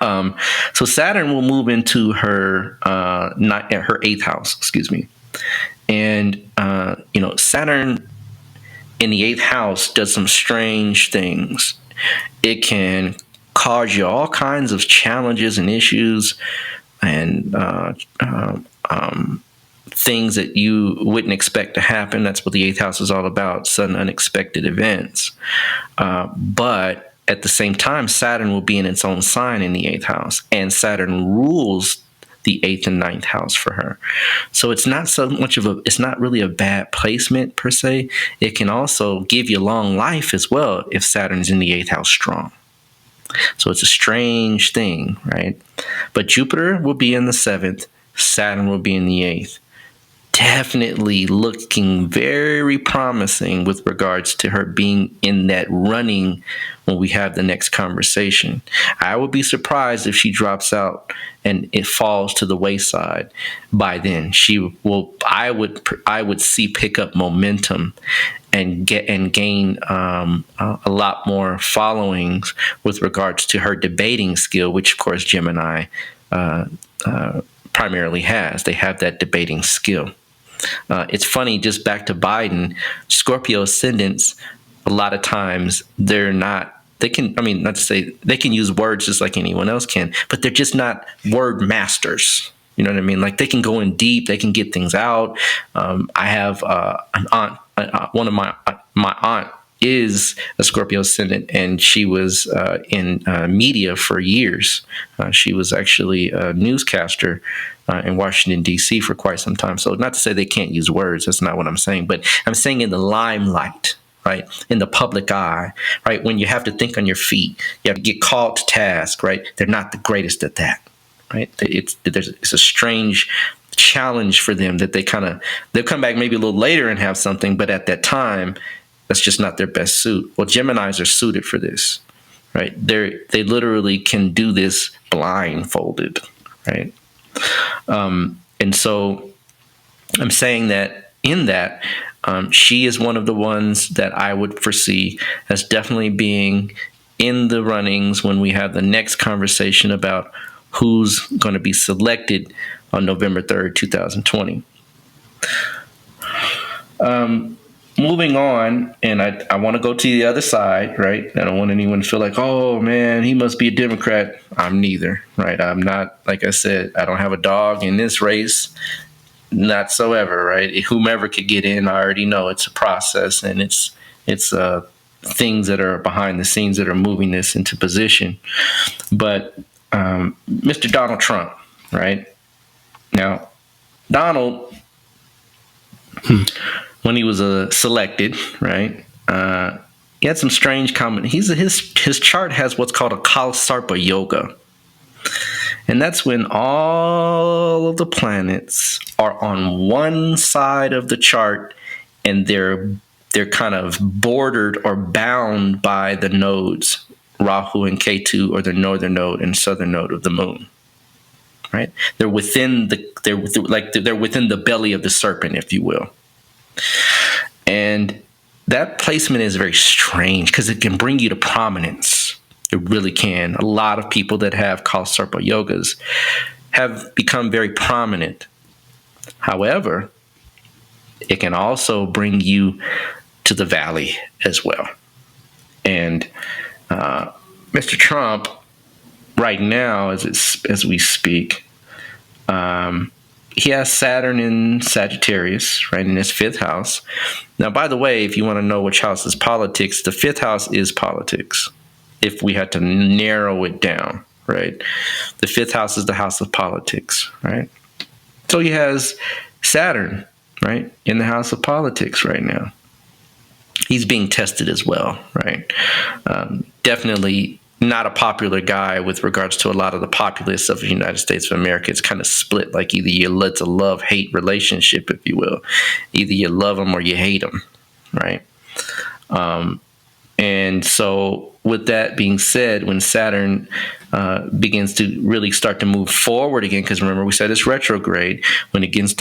So Saturn will move into her her eighth house, excuse me, and Saturn in the eighth house does some strange things. It can cause you all kinds of challenges and issues, and things that you wouldn't expect to happen. That's what the eighth house is all about: sudden, unexpected events. But at the same time, Saturn will be in its own sign in the eighth house, and Saturn rules the eighth and ninth house for her. So it's not so much it's not really a bad placement per se. It can also give you long life as well if Saturn's in the eighth house strong. So it's a strange thing, right? But Jupiter will be in the seventh, Saturn will be in the eighth. Definitely looking very promising with regards to her being in that running when we have the next conversation. I would be surprised if she drops out and it falls to the wayside by then. I would see pick up momentum and gain a lot more followings with regards to her debating skill, which of course Gemini primarily has. They have that debating skill. It's funny, just back to Biden, Scorpio ascendants, a lot of times they can use words just like anyone else can, but they're just not word masters. You know what I mean? Like, they can go in deep, they can get things out. I have an aunt, one of my aunt is a Scorpio ascendant, and she was in media for years. She was actually a newscaster in Washington, D.C. for quite some time. So not to say they can't use words. That's not what I'm saying. But I'm saying in the limelight, right, in the public eye, right, when you have to think on your feet, you have to get called to task, right? They're not the greatest at that, right? It's a strange challenge for them that they'll come back maybe a little later and have something, but at that time, that's just not their best suit. Well, Geminis are suited for this, right? They literally can do this blindfolded, right? And so I'm saying that in that, she is one of the ones that I would foresee as definitely being in the runnings when we have the next conversation about who's going to be selected on November 3rd, 2020. Moving on, and I want to go to the other side, right? I don't want anyone to feel like, oh man, he must be a Democrat. I'm neither, right? I'm not, like I said, I don't have a dog in this race, not so ever, right? Whomever could get in, I already know it's a process, and it's things that are behind the scenes that are moving this into position. But Mr. Donald Trump, right? Now, Donald, when he was selected, right, he had some strange comment. His chart has what's called a Kalsarpa yoga. And that's when all of the planets are on one side of the chart, and they're kind of bordered or bound by the nodes, Rahu and Ketu, or the northern node and southern node of the moon. Right? They're within the belly of the serpent, if you will. And that placement is very strange because it can bring you to prominence. It really can. A lot of people that have Kalsarpa yogas have become very prominent. However, it can also bring you to the valley as well. And Mr. Trump, right now, as we speak, he has Saturn in Sagittarius, right, in his fifth house. Now, by the way, if you want to know which house is politics, the fifth house is politics, if we had to narrow it down, right? The fifth house is the house of politics, right? So he has Saturn, right, in the house of politics right now. He's being tested as well, right? Definitely not a popular guy with regards to a lot of the populace of the United States of America. It's kind of split, like either it's a love-hate relationship, if you will. Either you love them or you hate them, right? And so with that being said, when Saturn begins to really start to move forward again, because remember we said it's retrograde, when it begins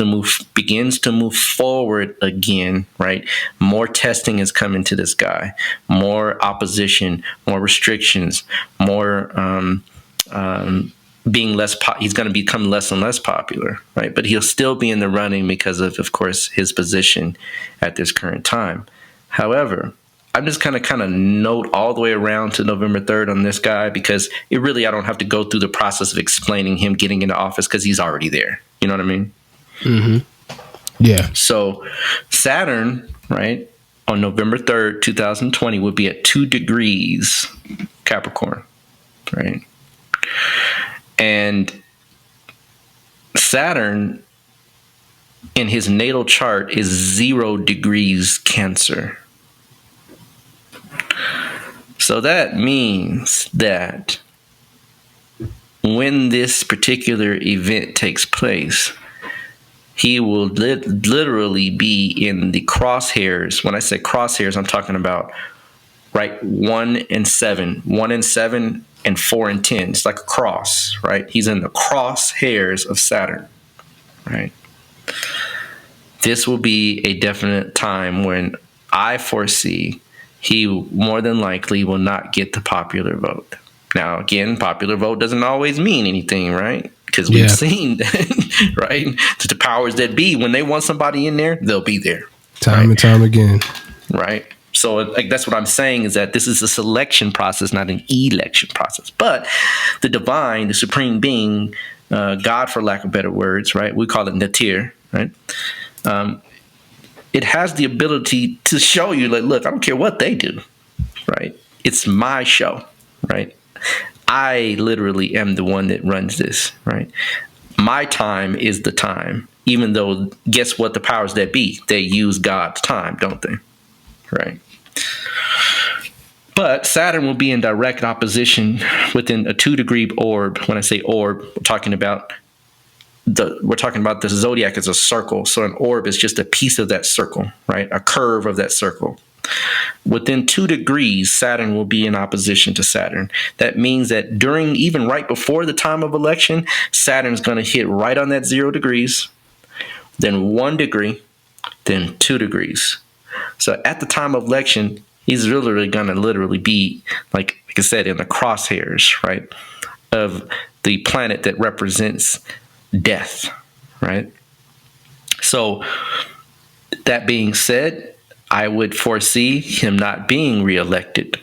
to move forward again, right? More testing is coming to this guy, more opposition, more restrictions, more being less. He's going to become less and less popular, right? But he'll still be in the running because of course, his position at this current time. However, I'm just kind of note all the way around to November 3rd on this guy, because I don't have to go through the process of explaining him getting into office because he's already there. You know what I mean? Mm-hmm. Yeah. So Saturn, right, on November 3rd, 2020 would be at 2 degrees Capricorn, right? And Saturn in his natal chart is 0 degrees Cancer. So that means that when this particular event takes place, he will literally be in the crosshairs. When I say crosshairs, I'm talking about, right, 1 and 7, 1 and 7, and 4 and 10. It's like a cross, right? He's in the crosshairs of Saturn, right? This will be a definite time when I foresee he more than likely will not get the popular vote. Now, again, popular vote doesn't always mean anything, right? Because we've seen that, right? To the powers that be, when they want somebody in there, they'll be there. Time and time again. Right. So like, that's what I'm saying, is that this is a selection process, not an election process. But the divine, the supreme being, God, for lack of better words, right? We call it Natir, right? It has the ability to show you, like, look, I don't care what they do, right? It's my show, right? I literally am the one that runs this, right? My time is the time, even though, guess what, the powers that be, they use God's time, don't they? Right? But Saturn will be in direct opposition within a 2-degree orb. When I say orb, we're talking about the zodiac as a circle. So an orb is just a piece of that circle, right? A curve of that circle. Within 2 degrees, Saturn will be in opposition to Saturn. That means that even right before the time of election, Saturn's going to hit right on that 0 degrees, then 1 degree, then 2 degrees. So at the time of election, he's literally going to be, like I said, in the crosshairs, right, of the planet that represents death, right? So that being said, I would foresee him not being reelected.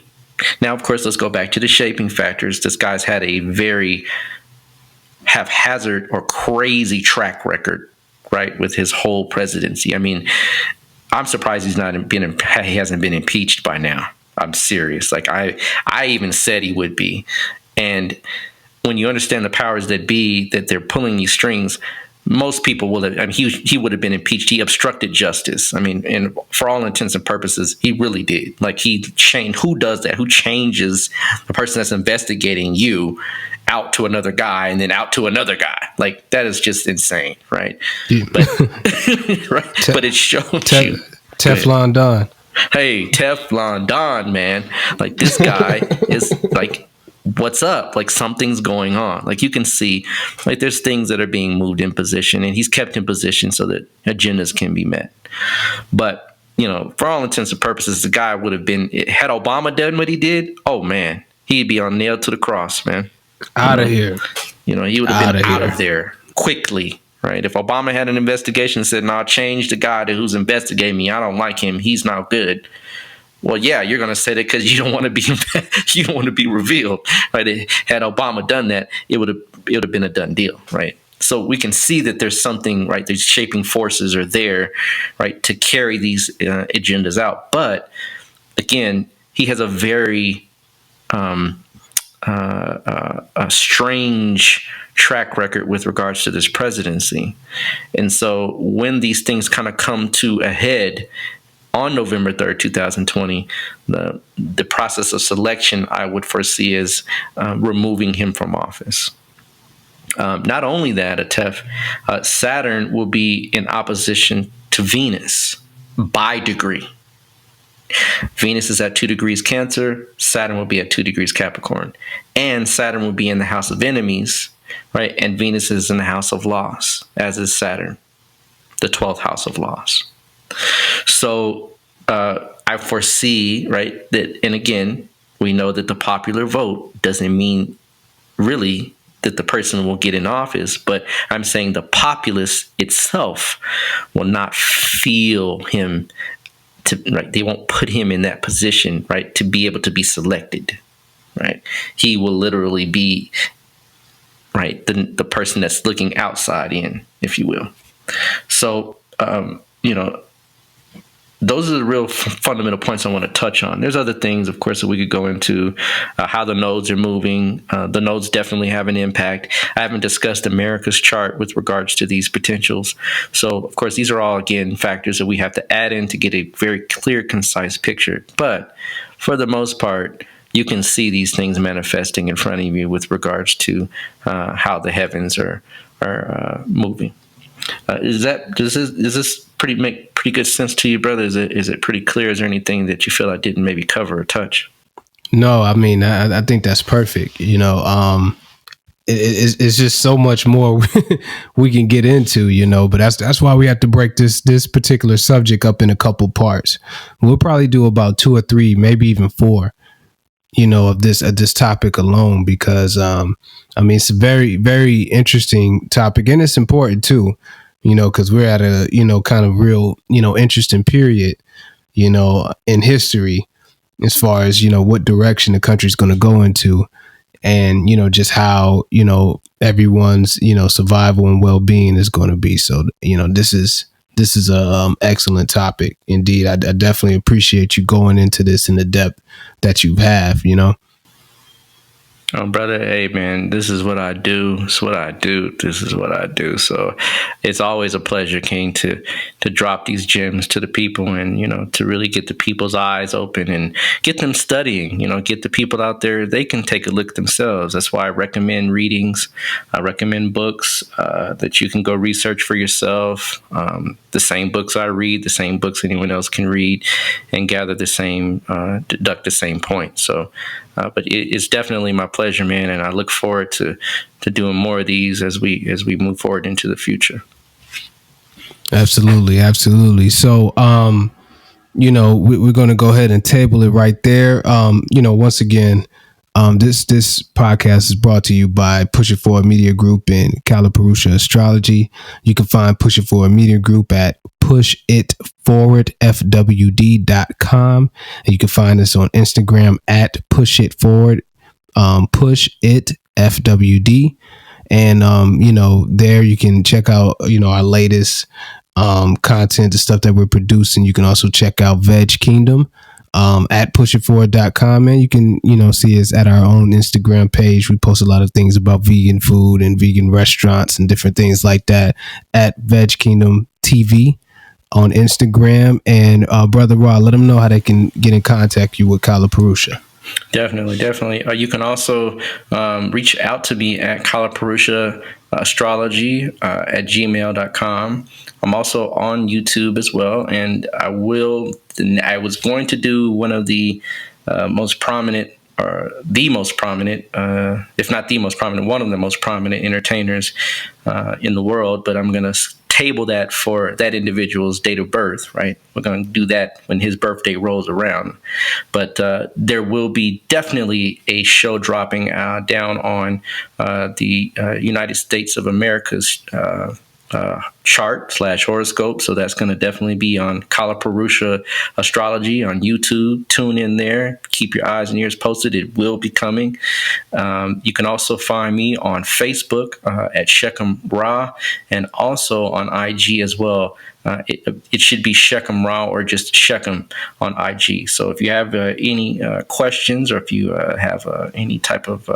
Now, of course, let's go back to the shaping factors. This guy's had a very haphazard or crazy track record, right, with his whole presidency. I mean, I'm surprised he hasn't been impeached by now. I'm serious. Like I even said he would be. And when you understand the powers that be, that they're pulling these strings, most people will have, I mean, he would have been impeached. He obstructed justice. I mean, and for all intents and purposes, he really did. Like, he changed. Who does that? Who changes the person that's investigating you out to another guy and then out to another guy? Like, that is just insane, right? Yeah. But right, but it shows you Teflon Don. Hey, Teflon Don, man. Like, this guy is like, what's up? Like, something's going on. Like, you can see, like, there's things that are being moved in position, and he's kept in position so that agendas can be met. But, you know, for all intents and purposes, the guy would have been, had Obama done what he did, oh man, he'd be on nailed to the cross, man. Out of here. You know, he would have been out of there quickly, right? If Obama had an investigation and said, no, change the guy who's investigating me, I don't like him, he's not good. Well, yeah, you're going to say that because you don't want to be revealed, right? Had Obama done that, it would have been a done deal, right? So we can see that there's something, right? These shaping forces are there, right, to carry these agendas out. But again, he has a very a strange track record with regards to this presidency. And so when these things kind of come to a head on November 3rd, 2020, the process of selection I would foresee as removing him from office. Not only that, Atef, Saturn will be in opposition to Venus by degree. Venus is at 2 degrees Cancer. Saturn will be at 2 degrees Capricorn. And Saturn will be in the house of enemies, right? And Venus is in the house of loss, as is Saturn, the 12th house of loss. So I foresee, right, that, and again, we know that the popular vote doesn't mean really that the person will get in office, but I'm saying the populace itself will not feel him right, they won't put him in that position, right, to be able to be selected, right? He will literally be, right, the person that's looking outside in, if you will. So, those are the real fundamental points I want to touch on. There's other things, of course, that we could go into, how the nodes are moving. The nodes definitely have an impact. I haven't discussed America's chart with regards to these potentials. So, of course, these are all, again, factors that we have to add in to get a very clear, concise picture. But for the most part, you can see these things manifesting in front of you with regards to how the heavens are moving. Does this make pretty good sense to you, brother? Is it pretty clear? Is there anything that you feel I didn't maybe cover or touch? No, I mean, I think that's perfect. It's just so much more we can get into, but that's why we have to break this particular subject up in a couple parts. We'll probably do about 2 or 3, maybe even 4, of this topic alone, because it's a very, very interesting topic, and it's important too, because we're at a kind of real interesting period in history, as far as what direction the country's going to go into, and just how everyone's survival and well-being is going to be. So this is a excellent topic indeed. I definitely appreciate you going into this in the depth that you have. Oh, brother, hey, man, this is what I do. This is what I do. So it's always a pleasure, King, to drop these gems to the people and, to really get the people's eyes open and get them studying, get the people out there. They can take a look themselves. That's why I recommend readings. I recommend books that you can go research for yourself. The same books I read, the same books anyone else can read, and gather the same, deduct the same point. So, but it's definitely my pleasure, man, and I look forward to doing more of these as we move forward into the future. Absolutely. So, we're going to go ahead and table it right there. Once again, this podcast is brought to you by Push It Forward Media Group and Calipurusha Astrology. You can find Push It Forward Media Group at pushitforwardfwd.com, and you can find us on Instagram at pushitforward, pushitfwd, and there you can check out our latest content, the stuff that we're producing. You can also check out Veg Kingdom at pushitforward.com, and you can see us at our own Instagram page. We post a lot of things about vegan food and vegan restaurants and different things like that at Veg Kingdom TV on Instagram. And Brother Raw, let them know how they can get in contact you with Calipurusha. Definitely. You can also reach out to me at Calipurusha Astrology at gmail.com. I'm also on YouTube as well, and I was going to do one of the most prominent, or the most prominent, if not the most prominent, one of the most prominent entertainers in the world, but I'm going to table that for that individual's date of birth, right? We're going to do that when his birthday rolls around. But there will be definitely a show dropping down on the United States of America's chart / horoscope. So that's going to definitely be on Calipurusha Astrology on YouTube. Tune in there. keep your eyes and ears posted. It will be coming. You can also find me on Facebook at Shechem Ra, and also on IG as well. It should be Shechem Ra or just Shechem on IG. So if you have any questions, or if you have any type of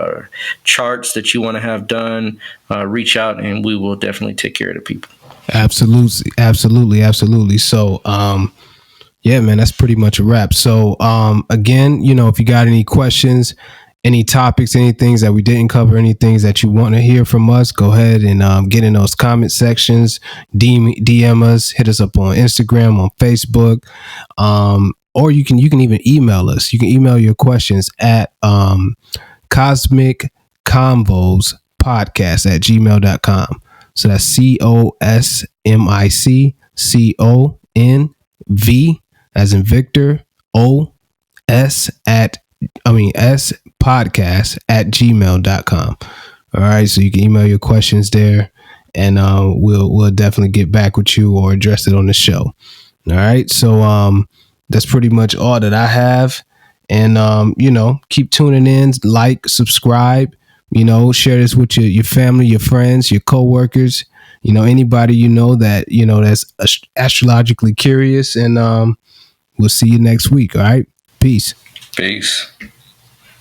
charts that you want to have done, reach out and we will definitely take care of the people. Absolutely. So, yeah, man, that's pretty much a wrap. So, again, if you got any questions, any topics, any things that we didn't cover, any things that you want to hear from us, go ahead and get in those comment sections, DM us, hit us up on Instagram, on Facebook, or you can even email us. You can email your questions at Cosmic Convos Podcast at gmail.com. So that's COSMICCONV as in Victor, S podcast at gmail.com. All right. So you can email your questions there, and we'll definitely get back with you or address it on the show. All right. So that's pretty much all that I have. And keep tuning in, like, subscribe, share this with your family, your friends, your coworkers, anybody that that's astrologically curious. And we'll see you next week. All right. Peace.